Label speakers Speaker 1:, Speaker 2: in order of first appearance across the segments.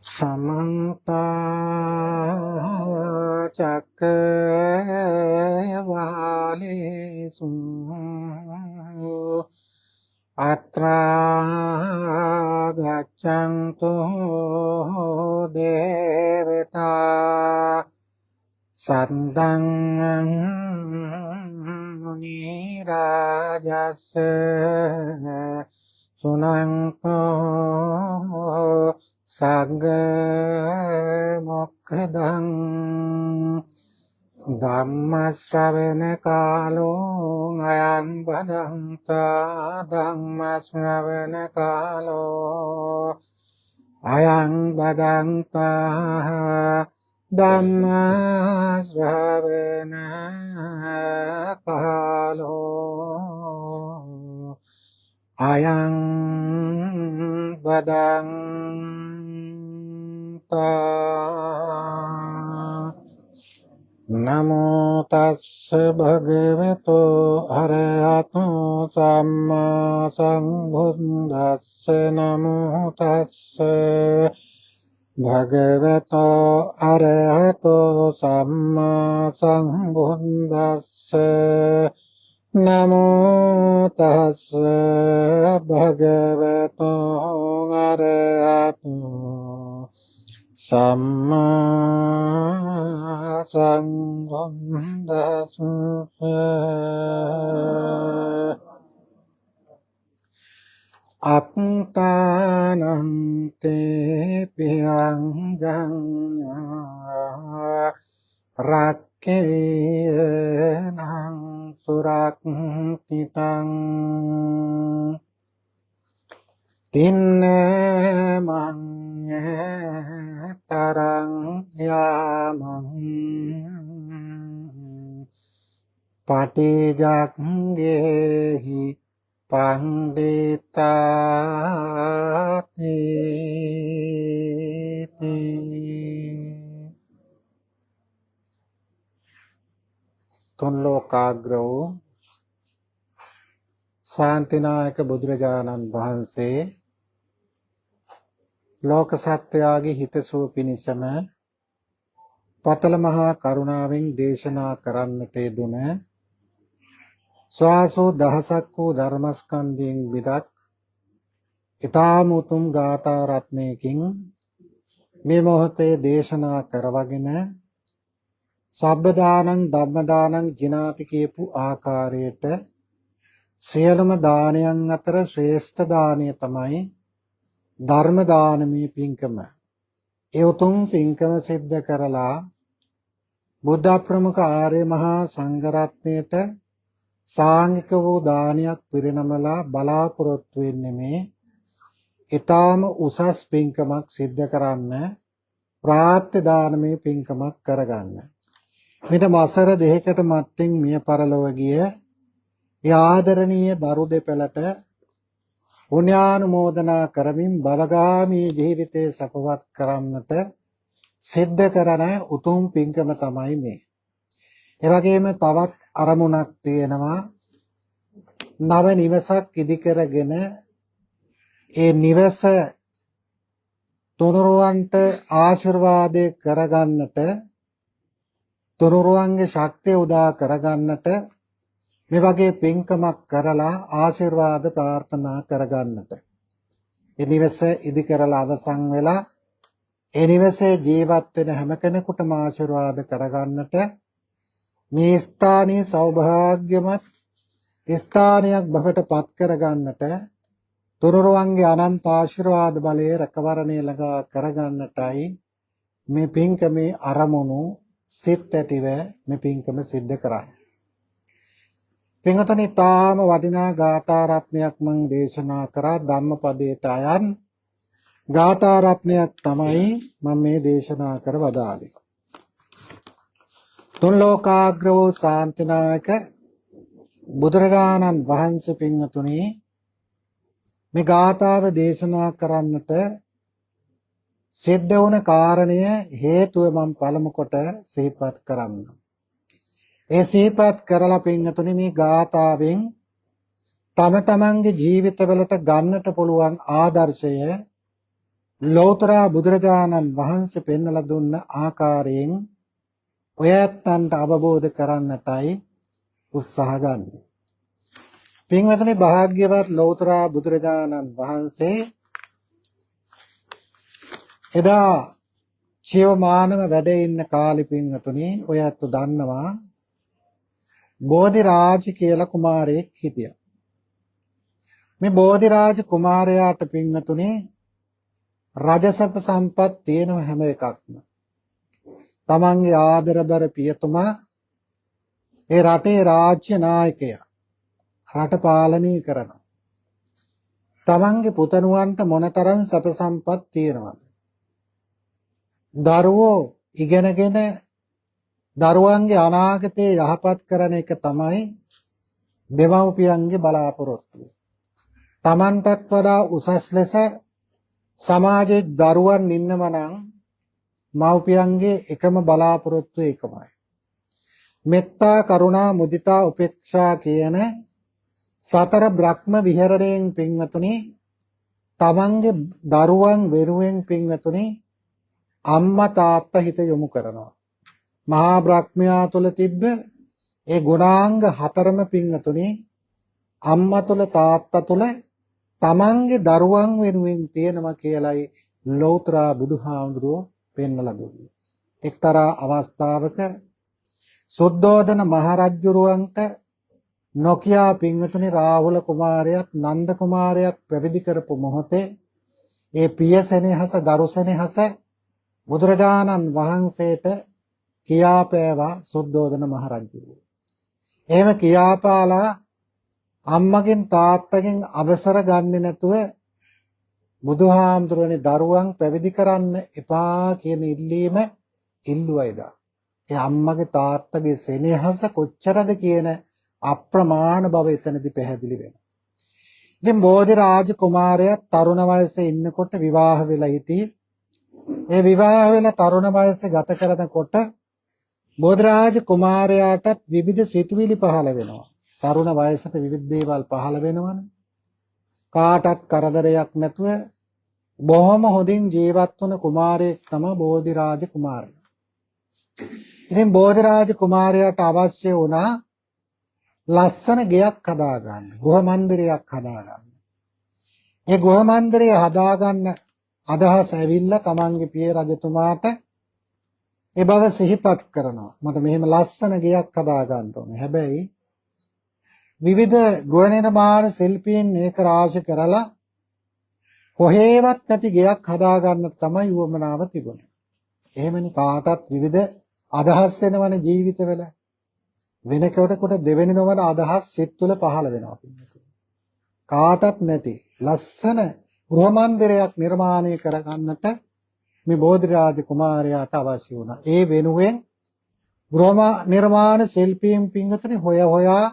Speaker 1: Samanta Cakkavalesu Atra Gaccanto Devata Sandang Munirajasa Sunangto Sagga Mokkadang Dhamma Sravana Kalo Ayang Badanta Dhamma Sravana Kalo Ayang Badanta Dhamma Sravana Kalo Ayang Badanta Namo tassa bhagavato arahato samma sambuddhassa Namo tassa bhagavato arahato samma sambuddhassa Namo tassa bhagavato arahato Samma Sambuddhassa Attanang te piyanjanya rakkeyanang surakkitang Tinnemang tarang yamang patijaggehi panditati තුන් ලෝකාග්‍ර වූ ශාන්තිනායක බුදුරජාණන් වහන්සේ ලෝක සත්වයාගේ හිතසුව පිණිසම පතල මහා කරුණාවෙන් දේශනා කරන්නට යෙදුන ස්වාසෝ දහසක් වූ ධර්මස්කන්ධයෙන් විදක් ඊ타ම උතුම් ගාථා රත්නයකින් මේ මොහොතේ දේශනා කරවගෙන සබ්බදානං ධම්මදානං ජිනාති කියපු ආකාරයට සියලුම දානයන් අතර ශ්‍රේෂ්ඨ දානය තමයි ධර්ම දානමේ පින්කම. ඒ උතුම් පින්කම සිද්ධ කරලා බුද්ධ ප්‍රමුඛ ආර්ය මහා සංඝ රත්නයට සාංගික වූ දානයක් පිරිනමලා බලාපොරොත්තු වෙන්නේ මේ ඊටාම උසස් පින්කමක් සිද්ධ කරන්න ප්‍රාප්ත දානමේ පින්කමක් කරගන්න. මෙත වසර දෙකකට මත්තෙන් මිය පරලොව ගිය ආදරණීය දරු දෙපළට පුණ්‍යානුමෝදනා කරමින් භවගාමී ජීවිතේ සපවත් කරන්නට සිද්ධ කරන උතුම් පින්කම තමයි මේ. ඒ වගේම තවත් අරමුණක් තියෙනවා. නව නිවසක් ඉදි කරගෙන ඒ නිවස තුනුරුවන්ට ආශිර්වාදේ කරගන්නට තුනුරුවන්ගේ ශක්තිය උදා කරගන්නට මේ වගේ පින්කමක් කරලා ආශිර්වාද ප්‍රාර්ථනා කරගන්නට ඒ නිවස ඉදි කරලා අවසන් වෙලා ඒ නිවසේ ජීවත් වෙන හැම කෙනෙකුටම ආශිර්වාද කරගන්නට මේ ස්ථානීය සෞභාග්‍යමත් ස්ථානයක් බවට පත් කරගන්නට තුනුරුවන්ගේ අනන්ත ආශිර්වාද බලයේ රැකවරණය ළඟා කරගන්නටයි මේ පින්කමේ අරමුණු සිත් ඇතිව මේ පින්කම සිද්ධ කරන්නේ. පින්වතුනි, තාම වටිනා ගාථා රත්නයක් මම දේශනා කරා ධම්මපදයට අයන් ගාථා රත්නයක් තමයි මම මේ දේශනා කර වදාළේ. තුන් ලෝකාග්‍ර වූ ශාන්තිනායක බුදුරජාණන් වහන්සේ පින්වතුනි මේ ගාථාව දේශනා කරන්නට සිද්ධ වුණ කාරණය හේතුව මම පළමු කොට සිහිපත් කරන්නම්. ඒ සිහිපත් කරලා පින්වතුනි මේ ගාථාවෙන් තම තමන්ගේ ජීවිතවලට ගන්නට පුළුවන් ආදර්ශය ලෞතර බුදුරජාණන් වහන්සේ පෙන්වලා දුන්න ආකාරයෙන් ඔය ඇත්තන්ට අවබෝධ කරන්නටයි උත්සාහ ගන්න. පින්වතුනි, භාග්‍යවත් ලෞතර බුදුරජාණන් වහන්සේ එදා ජීවමානව වැඩ ඉන්න කාලේ පින්වතුනි, ඔය ඇත්ත දන්නවා බෝධිරාජ කියලා කුමාරයෙක් හිටියා. මේ බෝධිරාජ කුමාරයාට පින්වතුනි රජසප සම්පත් තියෙනව හැම එකක්ම. තමන්ගේ ආදරබර පියතුමා ඒ රටේ රාජ්‍ය නායකයා රට පාලනය කරනවා. තමන්ගේ පුතණුවන්ට මොනතරම් සප සම්පත් තියෙනවද? දරුවෝ ඉගෙනගෙන දරුවන්ගේ අනාගතය යහපත් කරන එක තමයි දෙමව්පියන්ගේ බලාපොරොත්තුව. තමන්ටත් වඩා උසස් ලෙස සමාජයේ දරුවන් ඉන්නව නම් මව්පියන්ගේ එකම බලාපොරොත්තුව එකමයි. මෙත්තා, කරුණා, මුදිතා, උපේක්ෂා කියන සතර බ්‍රහ්ම විහරණයෙන් පින්වතුනි තමන්ගේ දරුවන් වෙනුවෙන් පින්වතුනි අම්මා තාත්තා හිත යොමු කරනවා. මහා බ්‍රහ්මයා තුල තිබ්බ ඒ ගුණාංග හතරම පින්වතුනි අම්මා තුල තාත්තා තුල තමන්ගේ දරුවන් වෙනුවෙන් තියෙනවා කියලයි ලෞතර බුදුහාමුදුරුවෝ පෙන්වලා දුන්නේ. එක්තරා අවස්ථාවක සුද්ධෝදන මහරජුරුවන්ට නොකියා පින්වතුනි රාහුල කුමාරයාත් නන්ද කුමාරයාත් පැවිදි කරපු මොහොතේ ඒ පිය සෙනෙහස දරු සෙනෙහස බුදුරජාණන් වහන්සේට කියාපෑවා සුද්ධෝදන මහරජුරුවෝ. එහෙම කියාපාලා අම්මගෙන් තාත්තගෙන් අවසර ගන්නේ නැතුව බුදුහාමුදුරනේ දරුවන් පැවිදි කරන්න එපා කියන ඉල්ලීම ඉල්ලුවයිදා. ඒ අම්මගේ තාත්තගේ සෙනෙහස කොච්චරද කියන අප්‍රමාණ බව එතනදී පැහැදිලි වෙනවා. ඉතින් බෝධිරාජ කුමාරයා තරුණ වයසේ ඉන්නකොට විවාහ වෙලා හිටියේ. ඒ විවාහ වෙලා තරුණ වයසේ ගත කරනකොට බෝධිරාජ කුමාරයාටත් විවිධ සිතුවිලි පහළ වෙනවා. තරුණ වයසට විවිධ දේවල් පහළ වෙනවනේ. කාටත් කරදරයක් නැතුව බොහොම හොඳින් ජීවත් වුණ කුමාරයෙක් තමයි බෝධිරාජ කුමාරයා. ඉතින් බෝධිරාජ කුමාරයාට අවශ්‍ය වුණා ලස්සන ගෙයක් හදාගන්න, ගෘහ මන්දිරයක් හදාගන්න. ඒ ගෘහ මන්දිරය හදාගන්න අදහස ඇවිල්ලා තමන්ගේ පිය රජතුමාට ඒ බව සිහිපත් කරනවා. මට මෙහෙම ලස්සන ගෙයක් හදාගන්න ඕනේ. හැබැයි විවිධ ගෘහ නිර්මාණ ශිල්පීන් මේක රාශි කරලා කොහේවත් නැති ගෙයක් හදාගන්න තමයි උවමනාව තිබුණේ. එහෙමනේ කාටත් විවිධ අදහස් වෙනවනේ ජීවිතවල. වෙන කෙනෙකුට දෙවෙනි නොවන අදහස් සිත් තුළ පහළ වෙනවා. කාටත් නැති ලස්සන ගෘහ මන්දිරයක් නිර්මාණය කරගන්නට මේ බෝධිරාජ කුමාරයාට අවශ්‍ය වුණා. ඒ වෙනුවෙන් ගෘහ නිර්මාණ ශිල්පීන් පින්වතුනි හොයා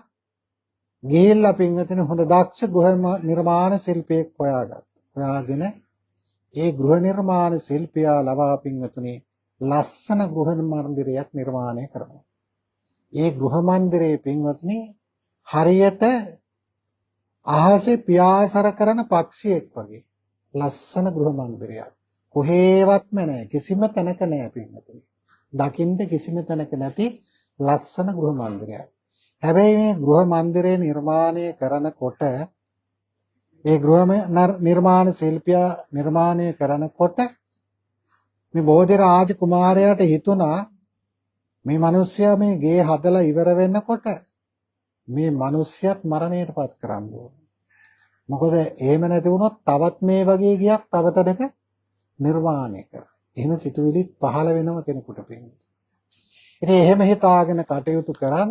Speaker 1: ගිහිල්ලා පින්වතුනි හොඳ දක්ෂ ගෘහ නිර්මාණ ශිල්පියෙක් හොයාගෙන ඒ ගෘහ නිර්මාණ ශිල්පියා ලවා පින්වතුනි ලස්සන ගෘහ මන්දිරයක් නිර්මාණය කරනවා. ඒ ගෘහ මන්දිරයේ පින්වතුනි හරියට අහසේ පියාසර කරන පක්ෂියෙක් වගේ ලස්සන ගෘහ මන්දිරයක්. කොහේවත්ම නැහැ, කිසිම තැනක නැහැ පින්වතුනි. දකින්න කිසිම තැනක නැති ලස්සන ගෘහ මන්දිරයක්. හැබැයි මේ ගෘහ මන්දිරය නිර්මාණය කරනකොට ඒ ගෘහ නිර්මාණ ශිල්පියා නිර්මාණය කරනකොට මේ බෝධිරාජ කුමාරයාට හිතුණා මේ මිනිස්සයා මේ ගේ හදලා ඉවර වෙනකොට මේ මිනිස්සයත් මරණයටපත් කරන්න ඕනේ. මොකද එහෙම නැති වුණොත් තවත් මේ වගේ ගියක් තව තැනක නිර්මාණය කරා. එහෙම සිතුවිලි පහළ වෙනව කෙනෙකුට පිළිගන්න. ඉතින් එහෙම හිතාගෙන කටයුතු කරන්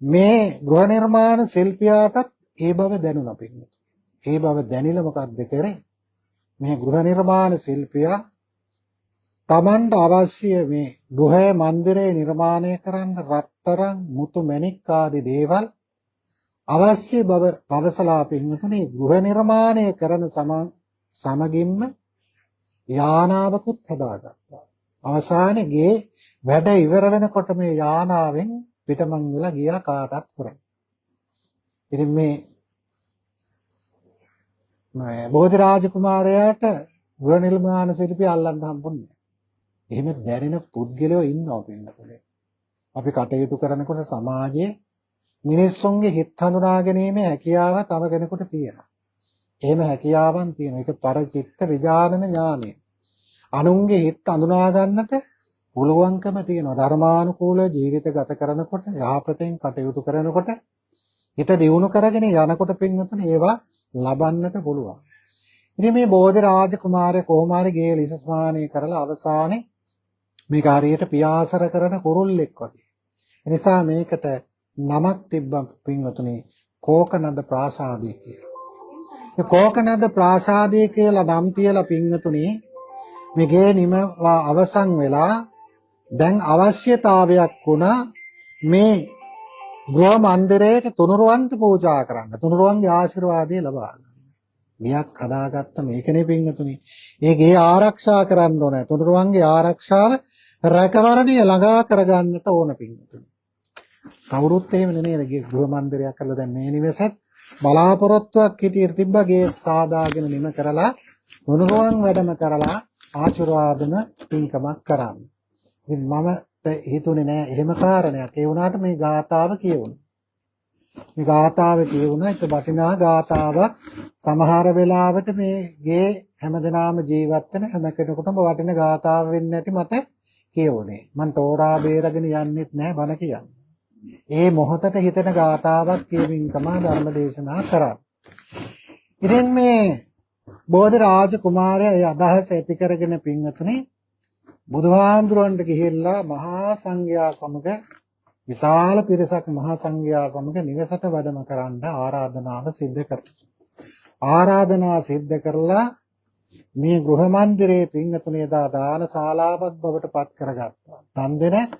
Speaker 1: මේ ගෘහ නිර්මාණ ශිල්පියාටත් ඒ බව දැනුණා පිළිගන්න. ඒ බව දැනිලා මොකක්ද කරේ? මේ ගෘහ නිර්මාණ ශිල්පියා තමන්ට අවශ්‍ය මේ ගෘහ මන්දිරය නිර්මාණය කරන්න රත්තරන් මුතු මැණික් ආදී දේවල් අවශ්‍ය බව පවසලා පින්වතුනි ගෘහ නිර්මාණය කරන සමගින්ම යානාවකුත් හදාගත්තා. අවසානයේ ගේ වැඩ ඉවර වෙනකොට මේ යානාවෙන් පිටමං වෙලා ගියා කාටත් හොරයි. ඉතින් මේ බෝධි රාජ කුමාරයාට ගෘහ නිර්මාණ ශිල්පී අල්ලන්න හම්බුනේ නැහැ. එහෙම දැනෙන පුද්ගලයෝ ඉන්නවා පින්නතුනේ. අපි කටයුතු කරනකොට සමාජයේ මිනිස්සුන්ගේ හිත හඳුනා ගැනීමේ හැකියාව තව කෙනෙකුට තියෙනවා. එහෙම හැකියාවන් තියෙනවා. ඒක පරචිත්ත විඥානන ඥානය. අනුන්ගේ හිත හඳුනා ගන්නට පුළුවන්කම තියෙනවා. ධර්මානුකූල ජීවිත ගත කරනකොට, යහපතෙන් කටයුතු කරනකොට, හිත දියුණු කරගෙන යනකොට පින්වතුනි ඒවා ලබන්නට පුළුවන්. ඉතින් මේ බෝධි රාජ කුමාරය කොහොම හරි ගේ ලිස ස්නානය කරලා අවසානයේ මේක හරියට පියාසර කරන කුරුල්ලෙක් වගේ. ඒ නිසා මේකට නමක් තිබ්බා පින්වතුනි කෝකනද ප්‍රාසාදය කියලා. ඒ කෝකනද ප්‍රාසාදය කියලා නම් තියලා පින්වතුනි මේ ගේ නිමවා අවසන් වෙලා දැන් අවශ්‍යතාවයක් වුණා මේ ගෘහ මන්දිරයට තුනුරුවන්ට පූජා කරන්න. තුනුරුවන්ගේ ආශිර්වාදය ලබා ගන්න. ගියක් හදාගත්ත මේකනේ පින්වතුනි. ඒ ගේ ආරක්ෂා කරන්න ඕනේ. තුනුරුවන්ගේ ආරක්ෂාව රැකවරණය ළඟා කරගන්නට ඕන පින්වතුනි. කවුරුත් එහෙම නේද ගෘහ මන්දිරයක් කරලා දැන් මේ නිවසත් බලාපොරොත්තුවක් හිටියට තිබ්බා ගේ සාදාගෙන නිම කරලා තුනුරුවන් වැඩම කරලා ආශිර්වාදන පින්කමක් කරන්න. ඉතින් මම හිතුනේ නෑ එහෙම කාරණයක්. ඒ වුණාට මේ ගාථාව කියවුණා. මේ ගාථාව කියවුණා. ඒක වටිනා ගාථාවක්. සමහර වෙලාවට මේ ගේ හැමදෙනාම ජීවත් වෙන හැම කෙනෙකුටම වටින ගාථාව වෙන්නේ නැති මට කියවුනේ. මම තෝරා බේරගෙන යන්නෙත් නෑ බණ කියන්නේ. ඒ මොහොතට හිතෙන ගාථාවක් කියමින් තමයි ධර්ම දේශනා කරන්නේ. ඉතින් මේ බෝධි රාජ කුමාරයා ඒ අදහස ඇති කරගෙන පින්වතුනි බුදුහාමුදුරන්ට ගිහිල්ලා මහා සංඝයා සමග විශාල පිරිසක් මහා සංඝයා සමග නිවසට වැඩම කරන්න ආරාධනාව සිද්ධ කරා. ආරාධනා සිද්ධ කරලා මේ ගෘහ මන්දිරයේ පින්වතුනි දා දාන ශාලාවක් බවට පත් කරගත්තා. දන් දෙන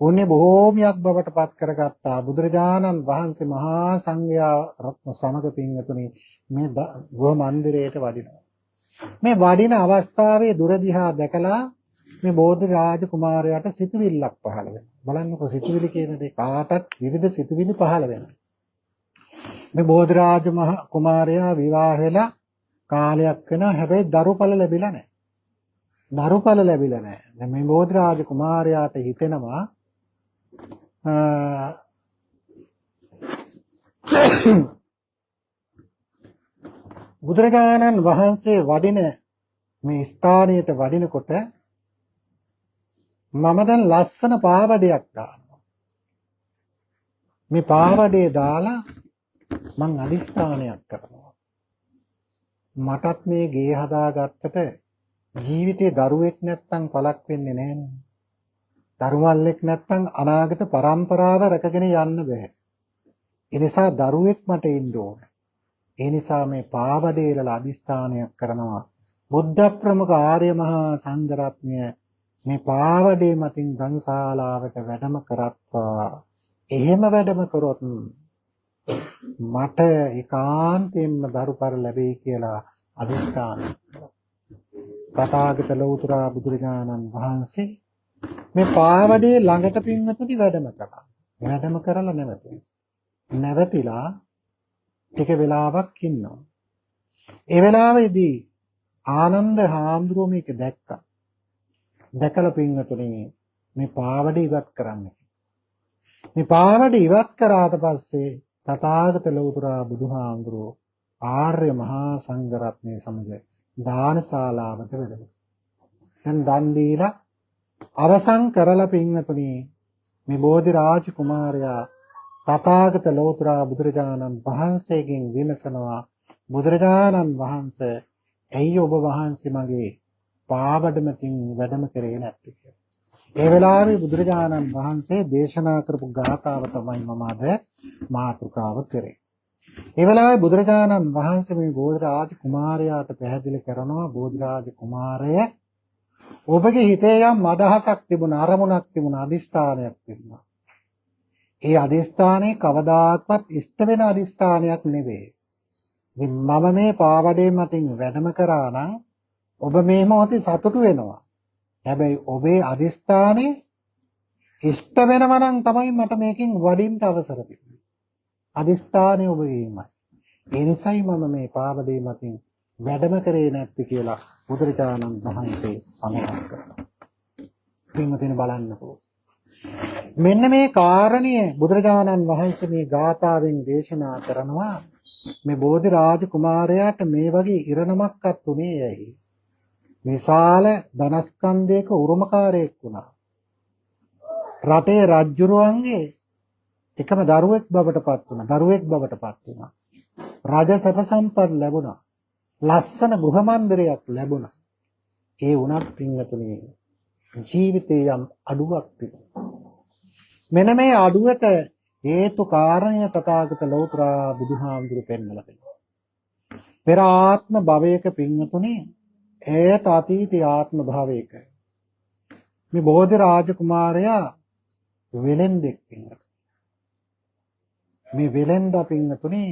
Speaker 1: පුණ්‍ය භූමියක් බවට පත් කරගත්තා. බුදුරජාණන් වහන්සේ මහා සංඝයා රත්න සමග පින්වතුනි මේ ගෘහ මන්දිරයට වඩිනවා. මේ වඩින අවස්ථාවේ දුර දිහා දැකලා මේ බෝධි රාජ කුමාරයාට සිතුවිල්ලක් පහළ වෙනවා. බලන්නකො සිතුවිලි කියන දේ කාටත් විවිධ සිතුවිලි පහළ වෙනවා. මේ බෝධි රාජ කුමාරයා විවාහ වෙලා කාලයක් වෙනවා. හැබැයි දරුඵල ලැබිලා නැහැ. දරුඵල ලැබිලා නැහැ. දැන් මේ බෝධි රාජ කුමාරයාට හිතෙනවා බුදුරජාණන් වහන්සේ වඩින මේ ස්ථානයට වඩිනකොට මම දැන් ලස්සන පාවඩයක් දානවා. මේ පාවඩේ දාලා මං අදිස්ථානයක් කරනවා. මටත් මේ ගේ හදාගත්තට ජීවිතේ දරුවෙක් නැත්තම් පළක් වෙන්නේ නැහැ. දරුවල්ෙක් නැත්තම් අනාගත පරම්පරාව රැකගෙන යන්න බෑ. ඒ නිසා දරුවෙක් මට ඉන්න ඕන. ඒ නිසා මේ පාවඩේල අදිස්ථානයක් කරනවා. බුද්ධ ප්‍රමුඛ ආර්ය මහා සංඝ රත්නය මේ පාවඩේ මතින් ධම්සාලාවට වැඩම කරත්වා. එහෙම වැඩම කරොත් මට ඒකාන්තයෙන්ම දරුපර ලැබෙයි කියලා අදිස්ථාන කළා. තථාගත ලෞතර බුදුරජාණන් වහන්සේ මේ පාවඩේ ළඟට පින්වතුනි වැඩම කළා. වැඩම කරලා නැවතිලා ටික වෙලාවක් ඉන්නවා. ඒ වෙලාවේදී ආනන්ද හාමුදුරුවෝ මේක දැක්කා. දැකලා පින්වතුනි මේ පාවඩේ ඉවත් කරන්න. මේ පාවඩේ ඉවත් කරාට පස්සේ තථාගත ලෞතර බුදුහාමුදුරුවෝ ආර්ය මහා සංඝ රත්නය සමග දානශාලාවට වැඩම. දැන් දන් දීලා අවසන් කරලා පින්වතුනි මේ බෝධි රාජ කුමාරයා තථාගත ලෞතර බුදුරජාණන් වහන්සේගෙන් විමසනවා බුදුරජාණන් වහන්සේ ඇයි ඔබ වහන්සේ මගේ පාවඩමකින් වැඩම කරේ නැත්තේ කියලා. ඒ වෙලාවේ බුදුරජාණන් වහන්සේ දේශනා කරපු ගාථාව තමයි මම අද මාතෘකාව කරේ. ඒ වෙලාවේ බුදුරජාණන් වහන්සේ මේ බෝධි රාජ කුමාරයාට පැහැදිලි කරනවා බෝධි රාජ කුමාරය ඔබගේ හිතේ යම් අදහසක් තිබුණා අරමුණක් තිබුණා අදිෂ්ඨානයක් තිබුණා. ඒ අදිෂ්ඨානේ කවදාකවත් ඉෂ්ට වෙන අදිෂ්ඨානයක් නෙවෙයි. ඉතින් මම මේ පාවඩේ මතින් වැඩම කරා නම් ඔබ මේ මොහොතේ සතුටු වෙනවා. හැබැයි ඔබේ අදිෂ්ඨානේ ඉෂ්ට වෙනවා නම් තමයි මට මේකෙන් වඩින්න අවසර තිබුණේ. අදිෂ්ඨානය ඔබගේමයි. ඒ නිසයි මම මේ පාවදේ මතින් වැඩම කරේ නැත්තේ කියලා බුදුරජාණන් වහන්සේ සඳහන් කරනවා. පින්වතුනි බලන්නකෝ. මෙන්න මේ කාරණය බුදුරජාණන් වහන්සේ මේ ගාථාවෙන් දේශනා කරනවා. මේ බෝධි රාජ කුමාරයාට මේ වගේ ඉරණමක්වත් උනේ ඇයි? විශාල ධනස්කන්ධයක උරුමකාරයෙක් වුණා. රටේ රජුරුවන්ගේ එකම දරුවෙක් බවට පත් වුණා. රාජ සැප සම්පත් ලැබුණා. ලස්සන ගෘහ මන්දිරයක් ලැබුණා. ඒ වුණත් පින්වතුනි ජීවිතේ යම් අඩුවක් තිබුණා. මෙන්න මේ අඩුවට හේතු කාරණය තථාගත ලෞතර බුදුහාමුදුරු පෙන්වලා දෙනවා. පෙර ආත්ම භවයක පින්වතුනි ඒත අතීත ආත්ම භවයක මේ බෝධි රාජ කුමාරයා වෙලෙන්දෙක් පින්වතුනි. මේ වෙලෙන්දා පින්වතුනි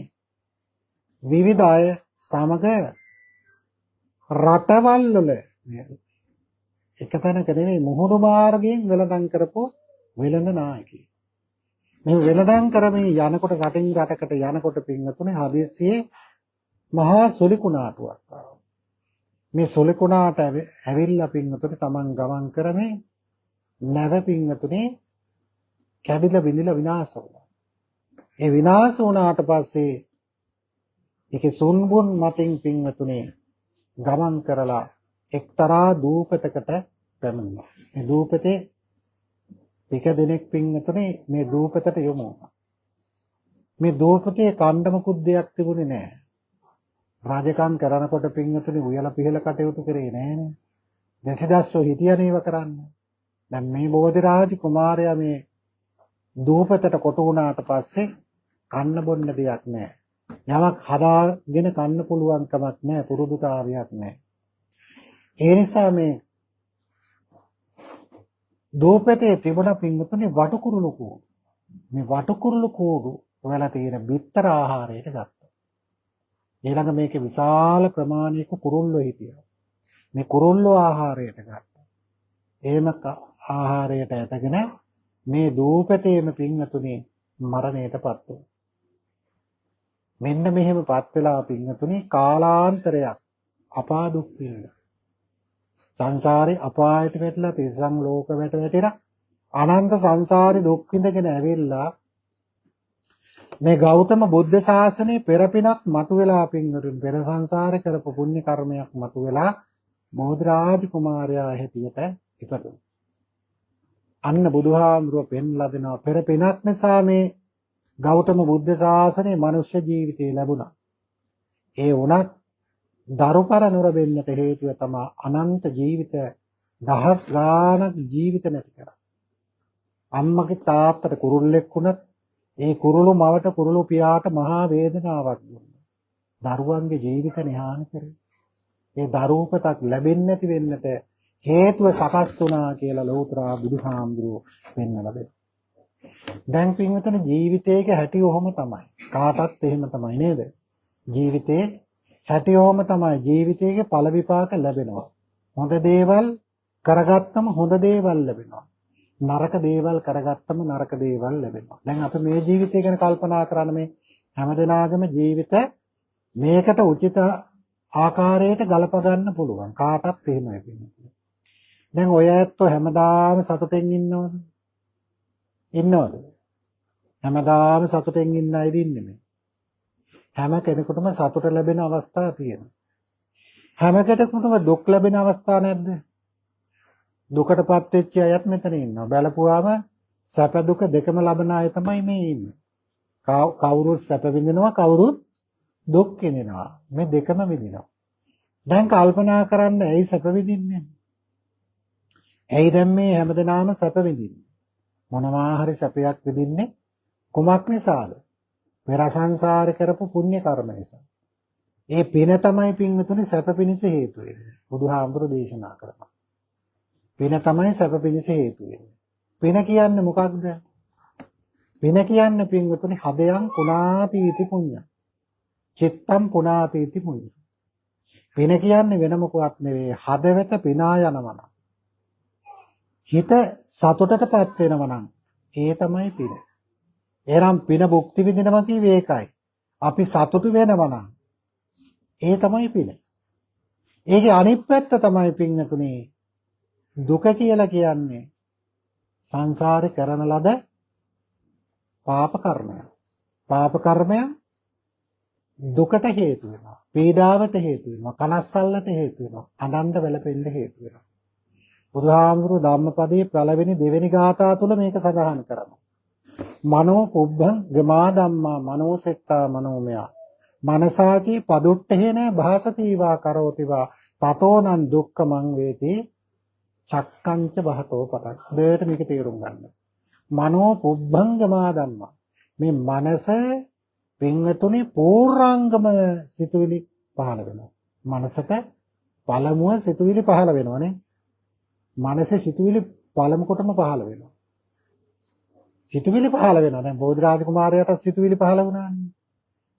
Speaker 1: විවිධ අය සමග රටවල් වල එක තැනක නෙවෙයි මුහුදු මාර්ගයෙන් වෙළඳන් කරපු වෙළඳ නායකයෙක්. මේ වෙළඳන් කරමින් යනකොට රටින් රටකට යනකොට පින්වතුනි හදිස්සියේ මහා සොලිකුණාටුවක් ආවා. මේ සොලිකුණාට ඇවිල්ලා පින්වතුනි තමන් ගමන් කරමින් නැව පින්වතුනි කැඩිලා බිඳිලා විනාශ වුණා. ඒ විනාශ වුණාට පස්සේ ඒකේ සුන්බුන් මතින් පින්වතුනි ගමන් කරලා එක්තරා දූපතකට පැමිණුණා. මේ දූපතේ එක දිනක් පින්වතුනි මේ දූපතට යොමු වුණා. මේ දූපතේ කණ්ඩමකුත් දෙයක් තිබුණේ නැහැ. රාජකම් කරනකොට පින්වතුනි උයලා පිහලා කටයුතු කරේ නැහනේ. දැසදස්සෝ හිටියනේව කරන්න. දැන් මේ බෝධි රාජ කුමාරයා මේ දූපතට කොට වුණාට පස්සේ කන්න බොන්න දෙයක් නැහැ. යමක් හදාගෙන කන්න පුළුවන් කමක් නැහැ, පුරුදුතාවයක් නැහැ. ඒ නිසා මේ දූපතේ තිබුණ පින්වතුනි වටකුරුළු කූඩු. මේ වටකුරුළු කූඩු වල තියෙන බිත්තර ආහාරයට ගත්තා. ඊළඟ මේකේ විශාල ප්‍රමාණයක කුරුල්ලෝ හිටියා. මේ කුරුල්ලෝ ආහාරයට ගත්තා. එහෙම ආහාරයට ඇතගෙන මේ දූපතේම පින්වතුනි මරණයටපත් වුණා. මෙන්න මෙහෙමපත් වෙලා පින්වතුනි කාලාන්තරයක් අපා දුක් විඳිනවා. සංසාරේ අපායට වැටලා තිසං ලෝකයට වැටිලා අනන්ත සංසාරේ දුක් විඳගෙන ඇවිල්ලා මේ ගෞතම බුද්ධ ශාසනයේ පෙරපිනක් මතුවලා පින්වතුනි පෙර සංසාරේ කරපු පුණ්‍ය කර්මයක් මතුවලා බෝධි රාජ කුමාරයා හැටියට ඉපදුණා. අන්න බුදුහාමුදුරුව පෙන්ලා දෙනවා පෙරපිනක් නිසා මේ ගෞතම බුද්ධ ශාසනයේ මනුෂ්‍ය ජීවිතය ලැබුණා. ඒ වුණත් දරුපර නුරබෙන්නට හේතුව තමයි අනන්ත ජීවිත දහස් ගාණක් ජීවිත නැති කරා. අම්මගේ තාත්තට කුරුල්ලෙක් වුණත් ඒ කුරුළු මවට කුරුළු පියාට මහා වේදනාවක් දුන්නා. දරුවන්ගේ ජීවිත නිහානි කරේ. ඒ දරුවපතක් ලැබෙන්නේ නැති වෙන්නට හේතුව සකස් වුණා කියලා ලෞතර බුදුහාමුදුරුවෝ පෙන්වලා දෙනවා. දැන් පින්වතුනි ජීවිතයක හැටි ඔහොම තමයි. කාටත් එහෙම තමයි නේද? ජීවිතේ හැටි ඔහොම තමයි. ජීවිතයේ ඵල විපාක ලැබෙනවා. හොඳ දේවල් කරගත්තම හොඳ දේවල් ලැබෙනවා. නරක දේවල් කරගත්තම නරක දේවල් ලැබෙනවා. දැන් අපි මේ ජීවිතය ගැන කල්පනා කරන මේ හැමදෙනාගේම ජීවිත මේකට උචිත ආකාරයට ගලප ගන්න පුළුවන්. කාටත් එහෙමයි පින්වතුනි. දැන් ඔය ඇත්තෝ හැමදාම සතුටෙන් ඉන්නවද? ඉන්නවද? හැමදාම සතුටෙන් ඉන්න අයද ඉන්නේ මේ? හැම කෙනෙකුටම සතුට ලැබෙන අවස්ථා තියෙනවා. හැම කෙනෙකුටම දුක් ලැබෙන අවස්ථා නැද්ද? දුකටපත් වෙච්ච අයත් මෙතන ඉන්නවා. බලපුවාම සැප දුක දෙකම ලබන අය තමයි මේ ඉන්නේ. කවුරුත් සැප විඳිනවා, කවුරුත් දුක් විඳිනවා. මේ දෙකම විඳිනවා. දැන් කල්පනා කරන්න ඇයි සැප විඳින්නේ? ඇයි දැන් මේ හැමදෙනාම සැප විඳින්නේ? මොනවා හරි සැපයක් විඳින්නේ කුමක් නිසාද? පෙර සංසාරේ කරපු පුණ්‍ය කර්ම නිසා. ඒ පින තමයි පින්වතුනි සැප පිණිස හේතු වෙන්නේ. බුදුහාමුදුරු දේශනා කරනවා. පින තමයි සැප පිණිස හේතු වෙන්නේ. පින කියන්නේ මොකක්ද? පින කියන්නේ පින්වතුනි හදයන් පුනාතීති පුඤ්ඤ. චිත්තම් පුනාතීති පුඤ්ඤ. පින කියන්නේ වෙන මොකවත් නෙවෙයි. හදවත පිනා යනවා. හිත සතුටටපත් වෙනවා නම් ඒ තමයි පින. එහෙනම් පින භුක්ති විඳිනවා කිව්වේ ඒකයි. අපි සතුටු වෙනවා නම් ඒ තමයි පින. ඒකේ අනිත් පැත්ත තමයි පින්නතුනේ දුක කියලා කියන්නේ සංසාරේ කරන ලද පාප කර්මය. පාප කර්මය දුකට හේතු වෙනවා. පීඩාවට හේතු වෙනවා. කනස්සල්ලට හේතු වෙනවා. අනන්ත වැළපෙන්න හේතු වෙනවා. බුදුහාමුදුරුවෝ ධම්මපදයේ පළවෙනි දෙවෙනි ගාථා තුල මේක සඳහන් කරනවා. මනෝ පුබ්බං ගමා ධම්මා මනෝ සෙට්ටා මනෝමයා මනසාචී පදුට්ඨේන භාසතිවා කරෝතිවා තතෝනං දුක්ඛමං වේති චක්කංච බහතෝ පතං. දෙයට මේක තේරුම් ගන්න. මනෝ පුබ්බං ගමා ධම්මා මේ මනස පින්වතුනි පූර්ණාංගම සිතුවිලි පහළ වෙනවා. මනසට පළමුව සිතුවිලි පහළ වෙනවනේ. මනසේ සිතුවිලි පළමු කොටම පහළ වෙනවා. සිතුවිලි පහළ වෙනවා. දැන් බෝධිරාජ කුමාරයාට සිතුවිලි පහළ වුණානේ.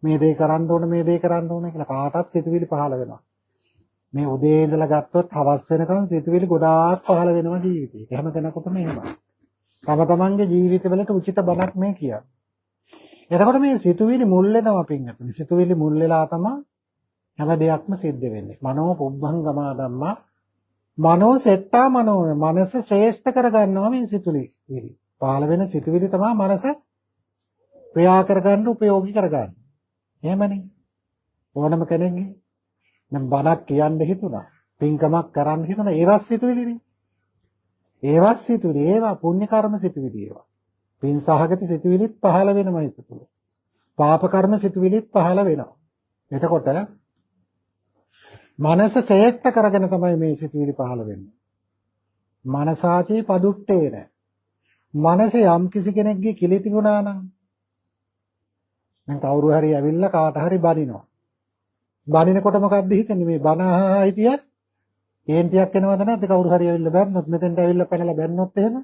Speaker 1: මේ දේ කරන්න ඕන මේ දේ කරන්න ඕන කියලා කාටත් සිතුවිලි පහළ වෙනවා. මේ උදේ ඉඳලා ගත්තොත් හවස් වෙනකන් සිතුවිලි ගොඩාක් පහළ වෙනවා ජීවිතේ. එහෙම කෙනෙකුටම එහෙමයි. තම තමන්ගේ ජීවිතවලට උචිත බණක් මේ කියන්නේ. එතකොට මේ සිතුවිලි මුල් වෙනවා පින්වතුනි. සිතුවිලි මුල් වෙලා තමයි හැම දෙයක්ම සිද්ධ වෙන්නේ. මනෝ පුබ්බං ගමා ධම්මා මනෝ සෙට්ටා මනෝ මනස ශ්‍රේෂ්ඨ කරගන්නවා මේ සිතුවිලි. පහළ වෙන සිතුවිලි තමයි මනස ක්‍රියා කරගන්න උපයෝගී කරගන්නේ. එහෙමනේ. ඕනම කෙනෙක්ගේ දැන් බණක් කියන්න හිතුණා. පින්කමක් කරන්න හිතුණා. ඒවත් සිතුවිලිනේ. ඒවත් සිතුවිලි. ඒවා පුණ්‍ය කර්ම සිතුවිලි ඒවා. පින් සහගත සිතුවිලිත් පහළ වෙනවා ඒක තුල. පාප කර්ම සිතුවිලිත් පහළ වෙනවා. එතකොට මනස ශ්‍රේෂ්ඨ කරගෙන තමයි මේ සිතුවිලි පහළ වෙන්නේ. මනසාචේ පදුට්ටේන. මනස යම් කිසි කෙනෙක්ගේ කිලිති වුණා නම් දැන් කවුරු හරි ඇවිල්ලා කාට හරි බනිනවා. බනිනකොට මොකක්ද හිතන්නේ මේ බන අහා හිටියත් කේන්තියක් එනවද නැද්ද කවුරු හරි ඇවිල්ලා බැන්නොත් මෙතෙන්ට ඇවිල්ලා පැනලා බැන්නොත් එහෙම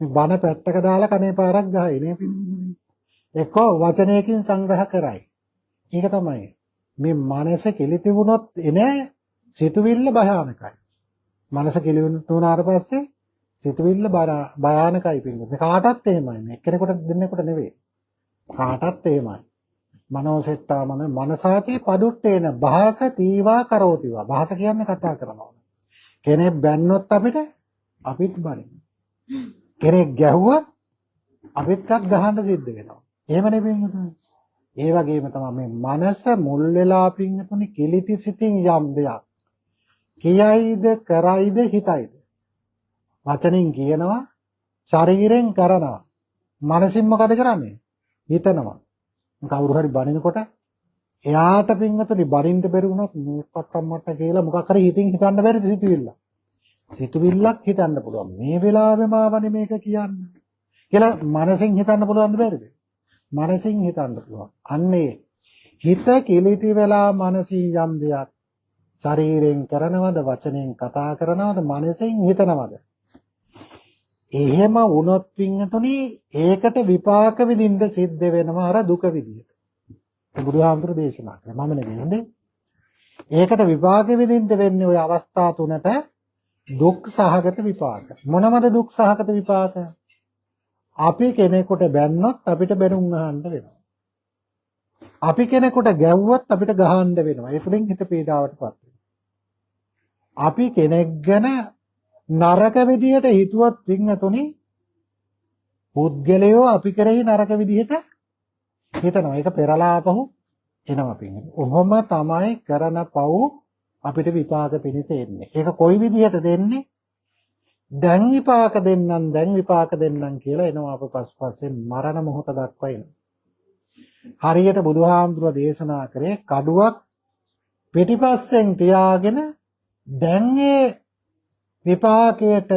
Speaker 1: මේ බන පැත්තක දාලා කනේ පාරක් ගහයි නේ පින්නේ. එක්කෝ වචනයකින් සංග්‍රහ කරයි. ඒක තමයි. මේ මනස කිලිති වුණොත් එනේ සිතුවිල්ල භයානකයි. මනස කිලිති වුණාට පස්සේ සිතුවිල්ල භයානකයි පින්නේ. මේ කාටත් එහෙමයි. මේ එක්කෙනෙකුට දෙන්නෙකුට නෙවෙයි. කාටත් එහෙමයි. මනෝසෙට්ටා මනසාචේ පදුට්ටේන භාස තීවා කරෝතිවා. භාස කියන්නේ කතා කරනවා. කෙනෙක් බැන්නොත් අපිත් බනින්න. කෙනෙක් ගැහුවා අපිටත් ගහන්න සිද්ධ වෙනවා. එහෙම නෙවෙයි. ඒ වගේම තමයි මේ මනස මුල් වෙලා පින්නතුනි කිලිටි සිතින් යම් දෙයක් කියයිද කරයිද හිතයිද වචනින් කියනවා ශරීරයෙන් කරනවා මනසින් මොකද කරන්නේ හිතනවා කවුරු හරි බනිනකොට එයාට පින්නතුනි බනින්න බැරි වුණොත් මේකට මට කියලා මොකක් හරි හිතින් හිතන්න බැරිද සිතුවිල්ලක් හිතන්න පුළුවන් මේ වෙලාවෙම ආවනේ මේක කියන්න කියලා මනසින් හිතන්න පුළුවන්ද බැරිද මනසින් හිතන්න පුළුවන්. අන්නේ හිත කිලිටි වෙලා මනසින් යම් දෙයක් ශරීරයෙන් කරනවද වචනෙන් කතා කරනවද මනසින් හිතනවද? එහෙම වුණොත් පින්නතුනි ඒකට විපාක විඳින්න සිද්ධ වෙනවා අර දුක විදියට. බුදුහාමුදුරු දේශනා කරා මම නෙමෙයි හොඳේ. ඒකට විපාක විඳින්න වෙන්නේ ওই අවස්ථා තුනට දුක් සහගත විපාක. මොනවද දුක් සහගත විපාක? අපි කෙනෙකුට බැන්නොත් අපිට බැනුම් අහන්න වෙනවා. අපි කෙනෙකුට ගැව්වොත් අපිට ගහන්න වෙනවා. ඒ තුලින් හිත පීඩාවටපත් වෙනවා. අපි කෙනෙක් ගැන නරක විදියට හිතුවත් පින්නතුනි පුද්ගලයෝ අපි කරේ නරක විදියට හිතනවා. ඒක පෙරලාපහු එනවා පින්නතුනි. ඔහොම තමයි කරන පව් අපිට විපාක පිණිස එන්නේ. ඒක කොයි විදියට දෙන්නේ? දැන් විපාක දෙන්නම් කියලා එනවා අප පස්සෙන් මරණ මොහොත දක්වා එනවා. හරියට බුදුහාමුදුරුවෝ දේශනා කරේ කඩුවක් පිටිපස්සෙන් තියාගෙන දැන් ඒ විපාකයට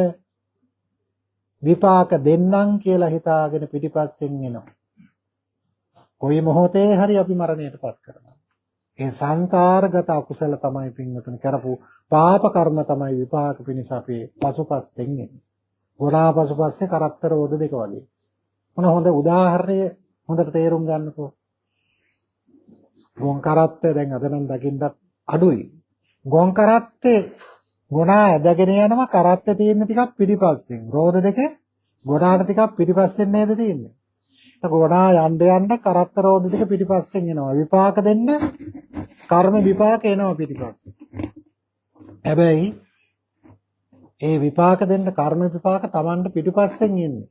Speaker 1: විපාක දෙන්නම් කියලා හිතාගෙන පිටිපස්සෙන් එනවා. කොයි මොහොතේ හරි අපි මරණයටපත් කරනවා. ඒ සංසාරගත අකුසල තමයි පින්වතුනි කරපු පාප කර්ම තමයි විපාක පිණිස අපි පසුපස්සෙන් එන්නේ. ගොනා පසුපස්සේ කරත්තර රෝද දෙක වගේ. මොන හොඳ උදාහරණය හොඳට තේරුම් ගන්නකෝ. ගොන් කරත්තේ දැන් අද නම් දකින්නත් අඩුයි. ගොන් කරත්තේ ගොනා ඇදගෙන යනවා කරත්තේ තියෙන ටිකක් පිටිපස්සෙන්. රෝද දෙක ගොනාට ටිකක් පිටිපස්සෙන් නේද තියෙන්නේ. ගොඩා යන්න යන්න කරත්ත රෝධ ටික පිටිපස්සෙන් එනවා. විපාක දෙන්න කර්ම විපාක එනවා පිටිපස්සේ. හැබැයි ඒ විපාක දෙන්න කර්ම විපාක Tamanට පිටිපස්සෙන් එන්නේ.